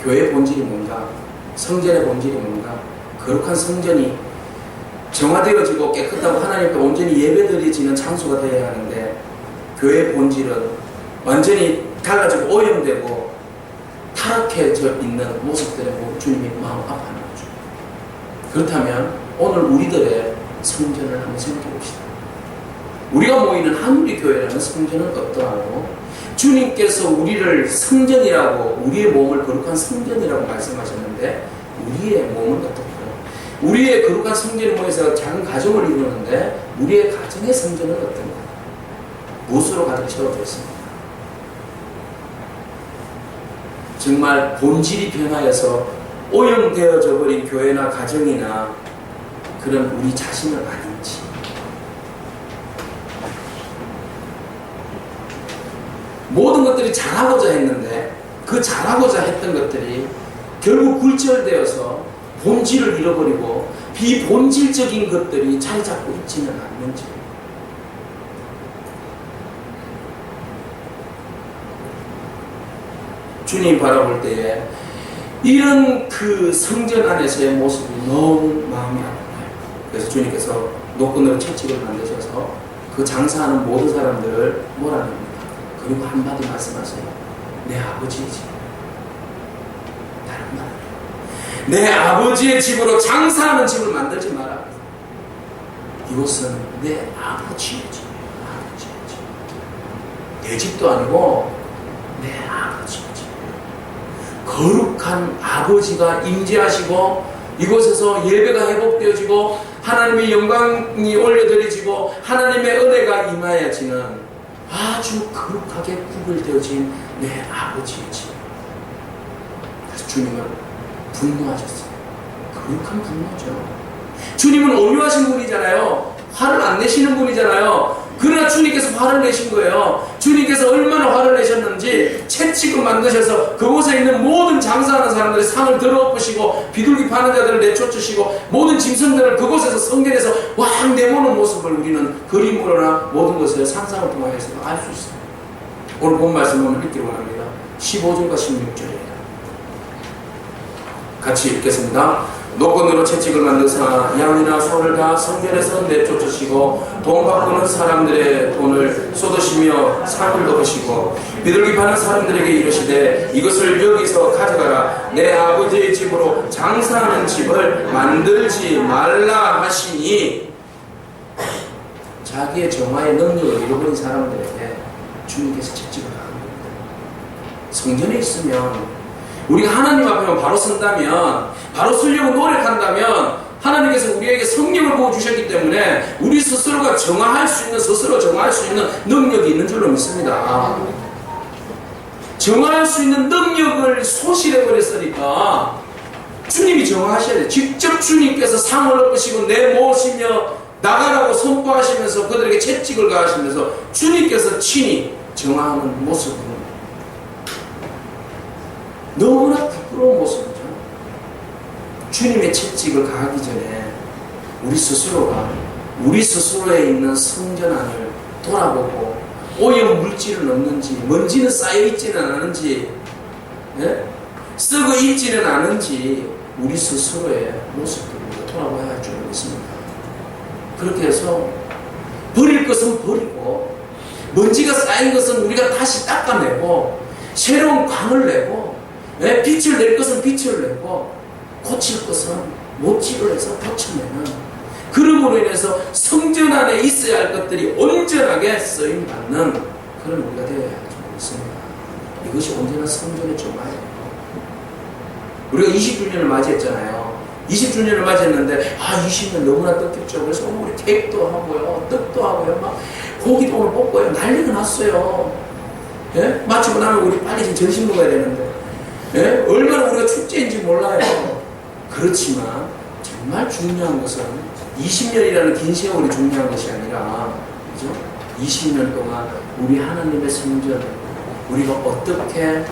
교회의 본질이 뭔가, 성전의 본질이 뭔가, 거룩한 성전이 정화되어지고 깨끗하고 하나님께 온전히 예배드려지는 장소가 되어야 하는데, 교회의 본질은 완전히 달라지고 오염되고 타락해져 있는 모습들에 보고 주님이 마음 아파하는 거죠. 그렇다면 오늘 우리들의 성전을 한번 생각해 봅시다. 우리가 모이는 한우리 교회라는 성전은 어떠하고, 주님께서 우리를 성전이라고, 우리의 몸을 거룩한 성전이라고 말씀하셨는데 우리의 몸은 어떻고, 우리의 거룩한 성전을 모여서 작은 가정을 이루는데 우리의 가정의 성전은 어떤가? 무엇으로 가득 채워져 있습니까? 정말 본질이 변하여서 오염되어져 버린 교회나 가정이나 그런 우리 자신은 아닌지, 모든 것들이 잘하고자 했는데 그 잘하고자 했던 것들이 결국 굴절되어서 본질을 잃어버리고 비본질적인 것들이 자리 잡고 있지는 않는지. 주님 바라볼 때에 이런 그 성전 안에서의 모습이 너무 마음이 아파요. 그래서 주님께서 노끈으로 채찍을 만드셔서 그 장사하는 모든 사람들을 몰아냅니다. 그리고 한마디 말씀하세요. 내 아버지이지. 말이라는 말이에요. 내 아버지의 집으로 장사하는 집을 만들지 마라. 이곳은 내 아버지의 집이에요. 아버지의 집. 내 집도 아니고 내 아버지의 집. 거룩한 아버지가 임재하시고 이곳에서 예배가 회복되어지고 하나님의 영광이 올려드려지고 하나님의 은혜가 임하여지는 아주 거룩하게 구별되어진 내 아버지의 집. 그래서 주님은 분노하셨어요. 거룩한 분노죠. 주님은 온유하신 분이잖아요. 화를 안 내시는 분이잖아요. 그러나 주님께서 화를 내신 거예요. 주님께서 얼마나 화를 내셨는지 채찍을 만드셔서 그곳에 있는 모든 장사하는 사람들의 상을 들어엎으시고 비둘기 파는 자들을 내쫓으시고 모든 짐승들을 그곳에서 성전에서 왕 내모는 모습을 우리는 그림으로나 모든 것을 상상을 통해서 알 수 있어요. 오늘 본 말씀을 읽기를 원합니다. 15절과 16절입니다. 같이 읽겠습니다. 노건으로 채찍을 만드사 양이나 소를 다 성전에서 내쫓으시고 돈 바꾸는 사람들의 돈을 쏟으시며 상을 넣으시고 비둘기 파는 사람들에게 이르시되 이것을 여기서 가져가라. 내 아버지의 집으로 장사하는 집을 만들지 말라 하시니 자기의 정화의 능력을 잃어버린 사람들에게 주님께서 채찍을 하는 겁니다. 성전에 있으면 우리가 하나님 앞에만 바로 선다면, 바로 서려고 노력한다면 하나님께서 우리에게 성령을 부어주셨기 때문에 우리 스스로가 정화할 수 있는, 스스로 정화할 수 있는 능력이 있는 줄로 믿습니다. 정화할 수 있는 능력을 소실해버렸으니까 주님이 정화하셔야 돼요. 직접 주님께서 상을 엎으시고 내모시며 나가라고 선포하시면서 그들에게 채찍을 가하시면서 주님께서 친히 정화하는 모습은 너무나 부끄러운 모습이죠. 주님의 채찍을 가하기 전에 우리 스스로가 우리 스스로에 있는 성전 안을 돌아보고 오염 물질은 없는지, 먼지는 쌓여있지는 않은지, 예? 쓰고 있지는 않은지 우리 스스로의 모습을 돌아봐야 할 줄 믿습니다. 그렇게 해서 버릴 것은 버리고 먼지가 쌓인 것은 우리가 다시 닦아내고 새로운 광을 내고 빛을 낼 것은 빛을 내고 고칠 것은 못질을 해서 고쳐내는, 그러므로 인해서 성전 안에 있어야 할 것들이 온전하게 쓰임받는 그런 우리가 되어야 할 줄 믿습니다. 이것이 언제나 성전의 조화예요. 우리가 20주년을 맞이했잖아요. 20주년을 맞이했는데 20년 너무나 뜻깊죠. 그래서 우리 케이크도 하고요, 떡도 하고요, 막 고기도 오늘 볶고요, 난리가 났어요. 예? 마치고 나면 우리 빨리 지금 점심 먹어야 되는데, 예? 얼마나 우리가 축제인지 몰라요. 그렇지만 정말 중요한 것은 20년이라는 긴 세월이 중요한 것이 아니라, 그죠? 20년 동안 우리 하나님의 성전, 우리가 어떻게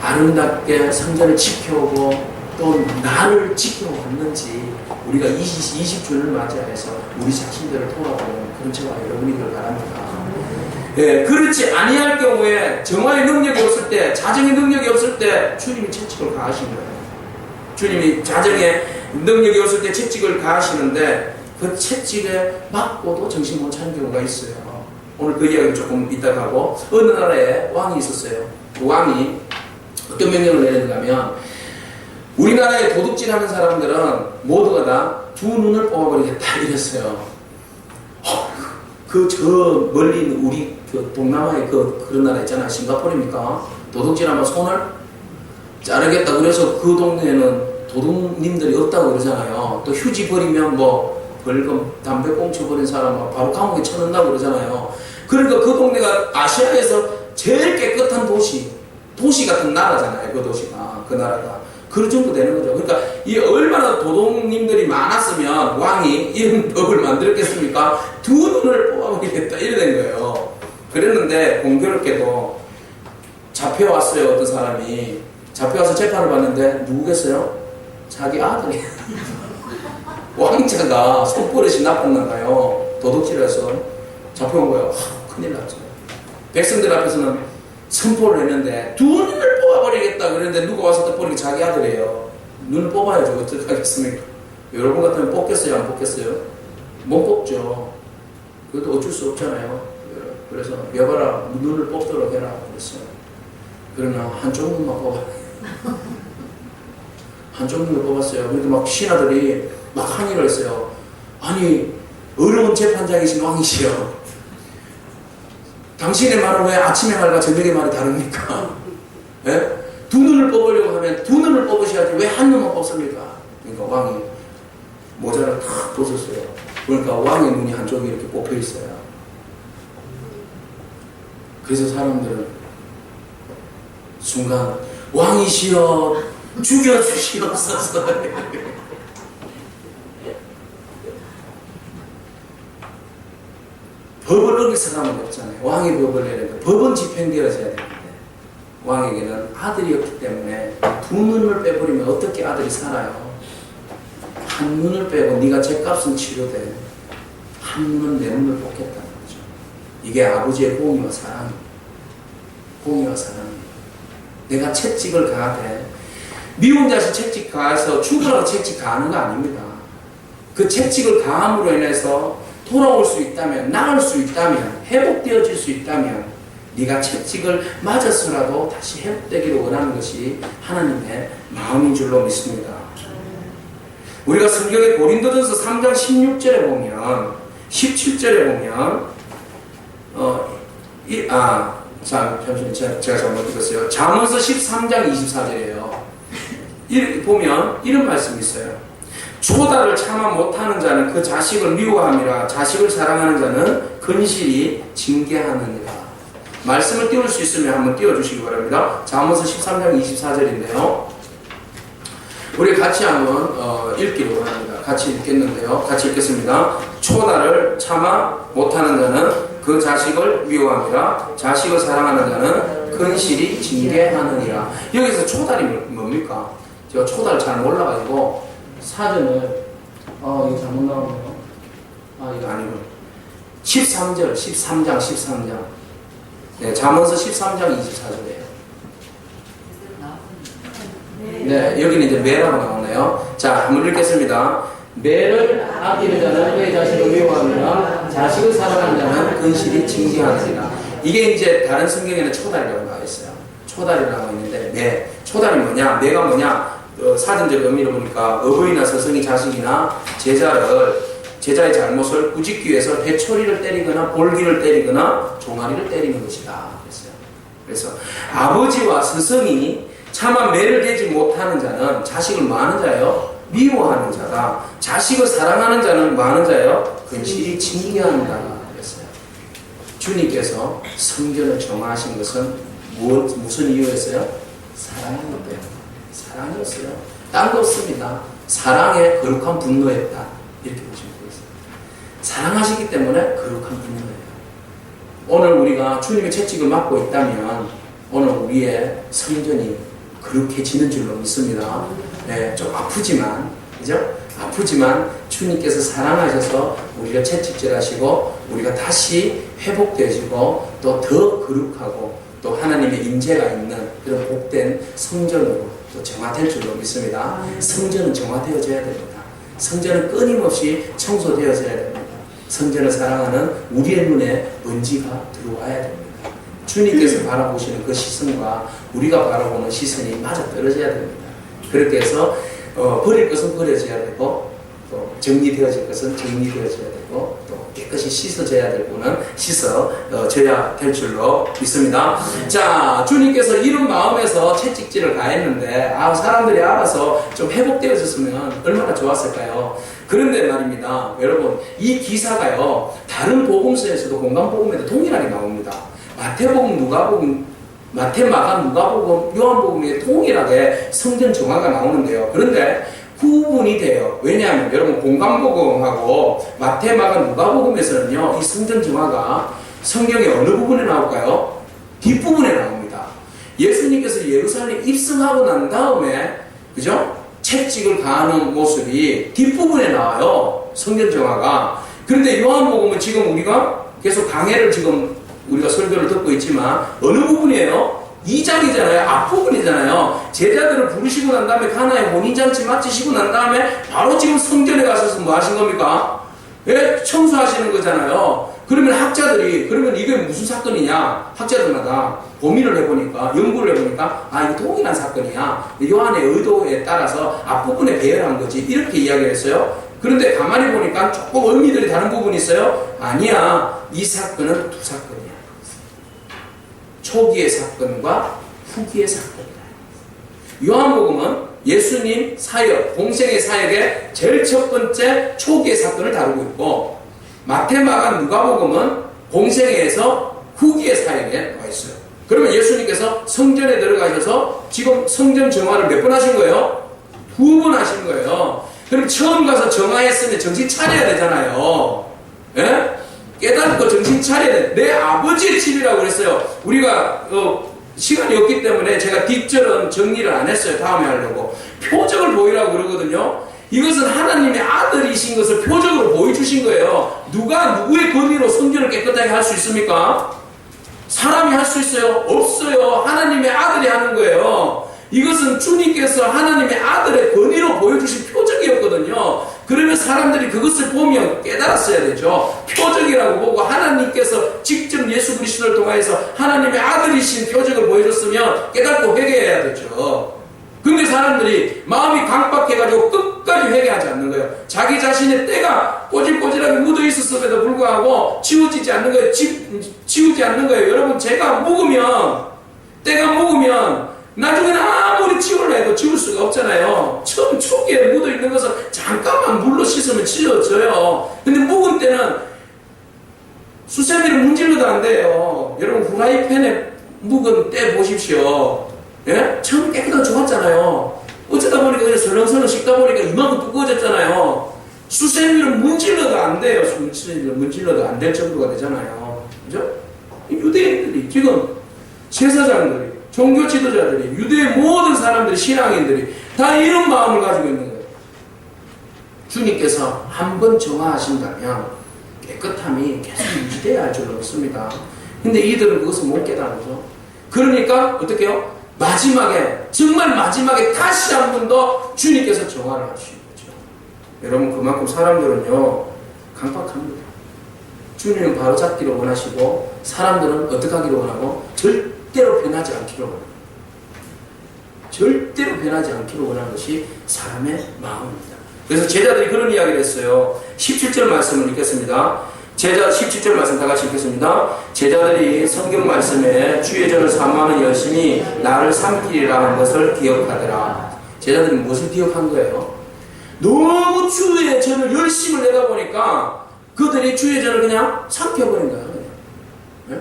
아름답게 성전을 지켜오고 또 나를 지켜왔는지 우리가 20주년을 맞이해서 우리 자신들을 돌아보는 그런 저와 여러분이길 바랍니다. 예, 그렇지 아니할 경우에 정화의 능력이 없을 때, 자정의 능력이 없을 때 주님이 채찍을 가하신 거예요. 주님이 자정의 능력이 없을 때 채찍을 가하시는데 그 채찍에 맞고도 정신 못 차린 경우가 있어요. 오늘 그 이야기를 조금 이따 하고, 어느 나라에 왕이 있었어요. 그 왕이 어떤 명령을 내렸냐면 우리나라에 도둑질하는 사람들은 모두가 다 두 눈을 뽑아버리겠다 이랬어요. 그 저 멀리 있는 우리 그 동남아의 그런 나라 있잖아요. 싱가포르입니까? 도둑질하면 손을 자르겠다. 그래서 그 동네에는 도둑님들이 없다고 그러잖아요. 또 휴지 버리면 뭐 벌금, 담배꽁초 버린 사람 바로 감옥에 쳐넣는다고 그러잖아요. 그러니까 그 동네가 아시아에서 제일 깨끗한 도시 같은 나라잖아요. 그 도시가, 그 나라가. 그 정도 되는 거죠. 그러니까 이 얼마나 도둑님들이 많았으면 왕이 이런 법을 만들었겠습니까? 두 눈을 뽑아버리겠다 이래 된 거예요. 그랬는데 공교롭게도 잡혀왔어요. 어떤 사람이 잡혀와서 재판을 받는데 누구겠어요? 자기 아들이. 왕자가 손버릇이 나빴나 봐요. 도둑질해서 잡혀온 거예요. 큰일 났죠. 백성들 앞에서는 선포를 했는데 두 눈을 뽑아버리겠다 그랬는데 누가 와서 딱 보니까 자기 아들이에요. 눈을 뽑아야죠. 어떻게 하겠습니까? 여러분 같으면 뽑겠어요? 안 뽑겠어요? 못 뽑죠. 그것도 어쩔 수 없잖아요. 그래서 여봐라, 눈을 뽑도록 해라 그랬어요. 그러나 한쪽 눈만 뽑아. 한쪽눈을 뽑았어요. 그런데 막 신하들이 막 항의를 했어요. 아니, 어려운 재판장이신 왕이시여, 당신의 말은 왜 아침의 말과 저녁의 말이 다릅니까? 예? 두 눈을 뽑으려고 하면 두 눈을 뽑으셔야지 왜 한 눈만 뽑습니까? 그러니까 왕이 모자를 탁 벗었어요. 그러니까 왕의 눈이 한쪽이 이렇게 뽑혀 있어요. 그래서 사람들은 순간 왕이시여 죽여주시옵소서. 법을 어길 사람은 없잖아요. 왕이 법을 내는데 법은 집행되어져야 되는데 왕에게는 아들이었기 때문에 두 눈을 빼버리면 어떻게 아들이 살아요? 한 눈을 빼고 네가 죗값은 치료돼. 한 눈은 내 눈을 뽑겠다는 거죠. 이게 아버지의 공의와 사랑입니다. 공의와 사랑입니다. 내가 채찍을 가하되, 미운 자식 채찍 가해서 죽으라고 채찍 가하는 거 아닙니다. 그 채찍을 가함으로 인해서 돌아올 수 있다면, 나을 수 있다면, 회복되어질 수 있다면 네가 채찍을 맞았으라도 다시 회복되기를 원하는 것이 하나님의 마음인 줄로 믿습니다. 우리가 성경의 고린도전서 3장 16절에 보면, 17절에 보면 잠시만요. 제가 잘못 읽었어요. 잠언서 13장 24절이에요. 보면 이런 말씀이 있어요. 초다를 참아 못하는 자는 그 자식을 미워함이라, 자식을 사랑하는 자는 근실히 징계하느니라. 말씀을 띄울 수 있으면 한번 띄워주시기 바랍니다. 잠언서 13장 24절인데요. 우리 같이 한번 읽기로 합니다. 같이 읽겠는데요. 같이 읽겠습니다. 초다를 참아 못하는 자는 그 자식을 미워함이라, 자식을 사랑하는 자는 근실히 징계하느니라. 여기서 초달이 뭡니까? 제가 초달 잘 몰라가지고 사전을 이거 잘못 나오네요. 이거 아니고 13절 13장 13장 네, 잠언서 13장 24절이에요. 네, 여기는 이제 매라고 나오네요. 자, 한번 읽겠습니다. 매를 아끼는 자는 그의 자식을 미워하느라, 자식을 사랑하는 자는 근실히 징계하느니라. 이게 이제 다른 성경에는 초달이라고 나와 있어요. 초달이라고 있는데, 매. 초달이 뭐냐? 매가 뭐냐? 사전적 의미로 보니까 어버이나 스승이 자식이나 제자의 잘못을 꾸짖기 위해서 회초리를 때리거나 볼기를 때리거나 종아리를 때리는 것이다. 그래서 아버지와 스승이 차마 매를 대지 못하는 자는 자식을 뭐하는 자예요? 미워하는 자다. 자식을 사랑하는 자는 뭐하는 자예요? 근실히 징계한다. 그랬어요. 주님께서 성전을 정하신 것은 무슨 이유였어요? 사랑이었대요. 사랑이었어요. 딴 거 없습니다. 사랑에 거룩한 분노였다. 이렇게 보시면 되겠어요. 사랑하시기 때문에 거룩한 분노예요. 오늘 우리가 주님의 채찍을 맡고 있다면 오늘 우리의 성전이 거룩해지는 줄로 믿습니다. 네, 좀 아프지만, 그죠? 아프지만 주님께서 사랑하셔서 우리가 채찍질하시고 우리가 다시 회복되어지고 또 더 거룩하고 또 하나님의 임재가 있는 그런 복된 성전으로 또 정화될 줄로 믿습니다. 성전은 정화되어져야 됩니다. 성전은 끊임없이 청소되어져야 됩니다. 성전을 사랑하는 우리의 눈에 먼지가 들어와야 됩니다. 주님께서 바라보시는 그 시선과 우리가 바라보는 시선이 맞아떨어져야 됩니다. 그렇게 해서 버릴 것은 버려져야 되고 또 정리되어질 것은 정리되어져야 되고 또 깨끗이 씻어져야 될 부분은 씻어져야 될 줄로 믿습니다. 자, 주님께서 이런 마음에서 채찍질을 가했는데 사람들이 알아서 좀 회복되어졌으면 얼마나 좋았을까요? 그런데 말입니다. 여러분, 이 기사가요 다른 복음서에서도 공간복음에도 동일하게 나옵니다. 마태복음, 누가복음, 마태, 마가, 누가복음, 요한복음에 동일하게 성전 정화가 나오는데요. 그런데 구분이 돼요. 왜냐하면 여러분 공간복음하고 마태, 마가, 누가복음에서는요 이 성전 정화가 성경의 어느 부분에 나올까요? 뒷부분에 나옵니다. 예수님께서 예루살렘 입성하고 난 다음에 그죠? 채찍을 가하는 모습이 뒷부분에 나와요. 성전 정화가. 그런데 요한복음은 지금 우리가 계속 강해를 지금 우리가 설교를 듣고 있지만 어느 부분이에요? 2장이잖아요. 앞부분이잖아요. 제자들을 부르시고 난 다음에 가나의 혼인잔치 마치시고 난 다음에 바로 지금 성전에 가셔서 뭐 하신 겁니까? 예? 청소하시는 거잖아요. 그러면 학자들이 그러면 이게 무슨 사건이냐? 학자들마다 고민을 해보니까 연구를 해보니까 이거 동일한 사건이야. 요한의 의도에 따라서 앞부분에 배열한 거지 이렇게 이야기를 했어요. 그런데 가만히 보니까 조금 의미들이 다른 부분이 있어요. 아니야. 이 사건은 두 사건이야. 초기의 사건과 후기의 사건이다. 요한복음은 예수님 사역, 공생의 사역의 제일 첫 번째 초기의 사건을 다루고 있고 마태, 마가, 누가복음은 공생애에서 후기의 사역에 와 있어요. 그러면 예수님께서 성전에 들어가셔서 지금 성전 정화를 몇 번 하신 거예요? 2번 하신 거예요. 그럼 처음 가서 정화했으면 정신 차려야 되잖아요. 예? 깨닫고 정신 차려야 돼. 내 아버지의 집이라고 그랬어요. 우리가 시간이 없기 때문에 제가 뒷절은 정리를 안 했어요. 다음에 하려고. 표적을 보이라고 그러거든요. 이것은 하나님의 아들이신 것을 표적으로 보여주신 거예요. 누가 누구의 권위로 성전을 깨끗하게 할 수 있습니까? 사람이 할 수 있어요? 없어요. 하나님의 아들이 하는 거예요. 이것은 주님께서 하나님의 아들의 권위로 보여주신 표적이었거든요. 그러면 사람들이 그것을 보면 깨달았어야 되죠. 표적이라고 보고 하나님께서 직접 예수 그리스도를 통하여서 하나님의 아들이신 표적을 보여줬으면 깨닫고 회개해야 되죠. 근데 사람들이 마음이 강박해가지고 끝까지 회개하지 않는 거예요. 자기 자신의 때가 꼬질꼬질하게 묻어 있었음에도 불구하고 치우지지 않는 거예요. 치우지 않는 거예요. 여러분, 제가 묵으면, 때가 묵으면 나중에는 아무리 치우려 해도 치울 수가 없잖아요. 처음 초기에 묻어 있는 것은 잠깐만 물로 씻으면 치워져요. 근데 묵은 때는 수세미를 문질러도 안 돼요. 여러분, 후라이팬에 묵은 때 보십시오. 예? 처음 깨끗하고 좋았잖아요. 어쩌다 보니까 그냥 설렁설렁 씻다 보니까 이만큼 두꺼워졌잖아요. 수세미를 문질러도 안 돼요. 수세미를 문질러도 안 될 정도가 되잖아요. 그죠? 유대인들이 지금 제사장들이 종교 지도자들이 유대의 모든 사람들이 신앙인들이 다 이런 마음을 가지고 있는 거예요. 주님께서 한번 정화하신다면 깨끗함이 계속 유지돼야 할 줄로 믿습니다. 근데 이들은 그것을 못 깨달은 거죠. 그러니까 어떻게 해요? 마지막에 정말 마지막에 다시 한 번 더 주님께서 정화를 하시는 거죠. 여러분, 그만큼 사람들은요 강박합니다. 주님은 바로잡기를 원하시고 사람들은 어떻게 하기를 원하고 절대로 변하지 않기를 원합니다. 절대로 변하지 않기를 원하는 것이 사람의 마음입니다. 그래서 제자들이 그런 이야기를 했어요. 17절 말씀을 읽겠습니다. 17절 말씀 다 같이 읽겠습니다. 제자들이 성경 말씀에 주의 전을 사모하는 열심히 나를 삼키리라 한 것을 기억하더라. 제자들이 무엇을 기억한 거예요? 너무 주의 전을 열심을 내다 보니까 그들이 주의 전을 그냥 삼켜버린 거예요. 네?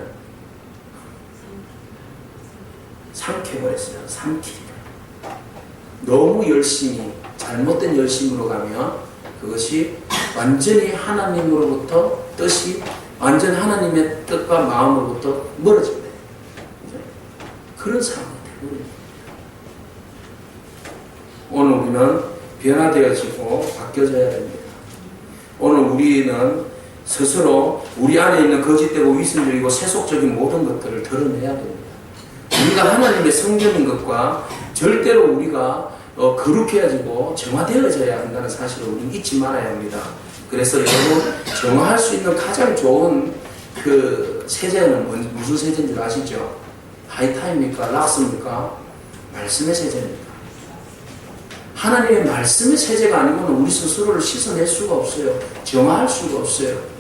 삼켜버렸어요. 삼키리라. 너무 열심히 잘못된 열심으로 가면 그것이 완전히 하나님으로부터 뜻이 완전 하나님의 뜻과 마음으로부터 멀어집니다. 그런 상황이 되거든요. 오늘 우리는 변화되어지고 바뀌어져야 됩니다. 오늘 우리는 스스로 우리 안에 있는 거짓되고 위선적이고 세속적인 모든 것들을 드러내야 됩니다. 우리가 하나님의 성전인 것과 절대로 우리가 거룩해지고 정화되어져야 한다는 사실을 우리는 잊지 말아야 합니다. 그래서 여러분, 정화할 수 있는 가장 좋은 그 세제는 무슨 세제인 줄 아시죠? 하이타입니까? 락스입니까? 말씀의 세제입니다. 하나님의 말씀의 세제가 아니고는 우리 스스로를 씻어낼 수가 없어요. 정화할 수가 없어요.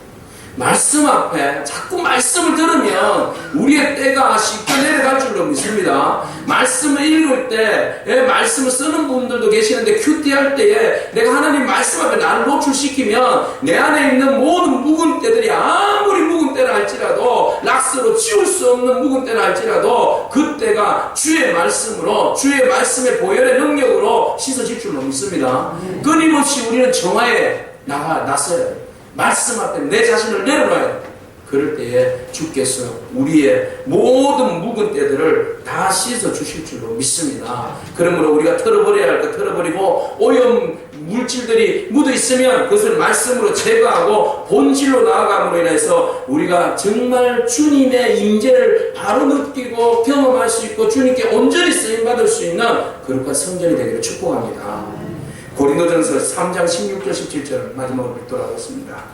말씀 앞에 자꾸 말씀을 들으면 우리의 때가 쉽게 내려갈 줄로 믿습니다. 말씀을 읽을 때 말씀을 쓰는 분들도 계시는데 큐티할 때에 내가 하나님 말씀 앞에 나를 노출시키면 내 안에 있는 모든 묵은 때들이 아무리 묵은 때라 할지라도 락스로 치울 수 없는 묵은 때라 할지라도 그 때가 주의 말씀으로 주의 말씀의 보혈의 능력으로 씻어질 줄로 믿습니다. 끊임없이 우리는 정화에 나서야 해요. 말씀 앞에 내 자신을 내려놔야 돼. 그럴 때에 주께서 우리의 모든 묵은 때들을 다 씻어 주실 줄로 믿습니다. 그러므로 우리가 털어버려야 할 것 털어버리고 오염 물질들이 묻어 있으면 그것을 말씀으로 제거하고 본질로 나아감으로 인해서 우리가 정말 주님의 임재를 바로 느끼고 경험할 수 있고 주님께 온전히 쓰임받을 수 있는 거룩한 성전이 되기를 축복합니다. 고린도전서 3장 16절 17절 마지막으로 읽도록 하겠습니다.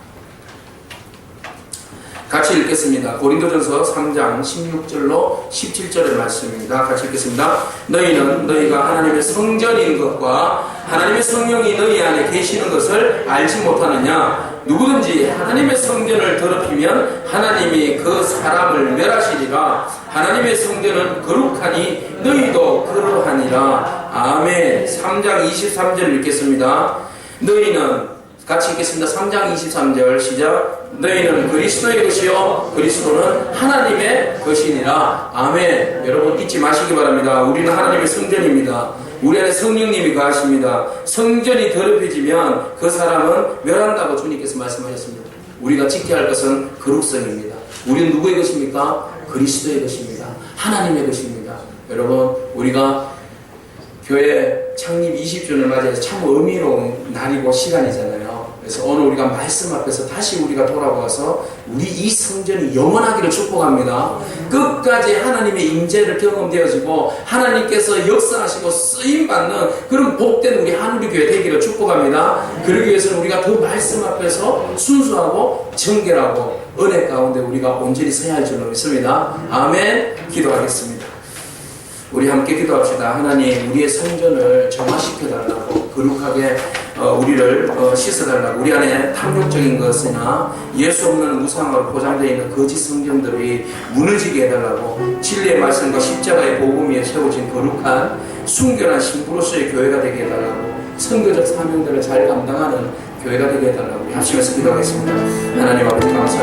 같이 읽겠습니다. 고린도전서 3장 16절로 17절의 말씀입니다. 같이 읽겠습니다. 너희는 너희가 하나님의 성전인 것과 하나님의 성령이 너희 안에 계시는 것을 알지 못하느냐? 누구든지 하나님의 성전을 더럽히면 하나님이 그 사람을 멸하시리라. 하나님의 성전은 거룩하니 너희도 그러하니라. 아멘. 3장 23절 읽겠습니다. 너희는 같이 읽겠습니다. 3장 23절 시작. 너희는 그리스도의 것이요 그리스도는 하나님의 것이니라. 아멘. 여러분 잊지 마시기 바랍니다. 우리는 하나님의 성전입니다. 우리 안에 성령님이 거하십니다. 성전이 더럽혀지면 그 사람은 멸한다고 주님께서 말씀하셨습니다. 우리가 지켜야 할 것은 거룩성입니다. 우리는 누구의 것입니까? 그리스도의 것입니다. 하나님의 것입니다. 여러분 우리가 교회 창립 20주년을 맞이해서 참 의미로운 날이고 시간이잖아요. 그래서 오늘 우리가 말씀 앞에서 다시 우리가 돌아와서 우리 이 성전이 영원하기를 축복합니다. 끝까지 하나님의 임재를 경험되어지고 하나님께서 역사하시고 쓰임받는 그런 복된 우리 한우리교회 되기를 축복합니다. 그러기 위해서는 우리가 그 말씀 앞에서 순수하고 정결하고 은혜 가운데 우리가 온전히 서야 할 줄로 믿습니다. 아멘. 기도하겠습니다. 우리 함께 기도합시다. 하나님 우리의 성전을 정화시켜달라고 거룩하게 우리를 씻어달라고 우리 안에 탐욕적인 것이나 예수 없는 우상으로 포장되어 있는 거짓 성전들이 무너지게 해달라고 진리의 말씀과 십자가의 복음 위에 세워진 거룩한 순결한 신부로서의 교회가 되게 해달라고 선교적 사명들을 잘 감당하는 교회가 되게 해달라고 우리 합심해서 기도하겠습니다. 하나님 아버지 감사합니다.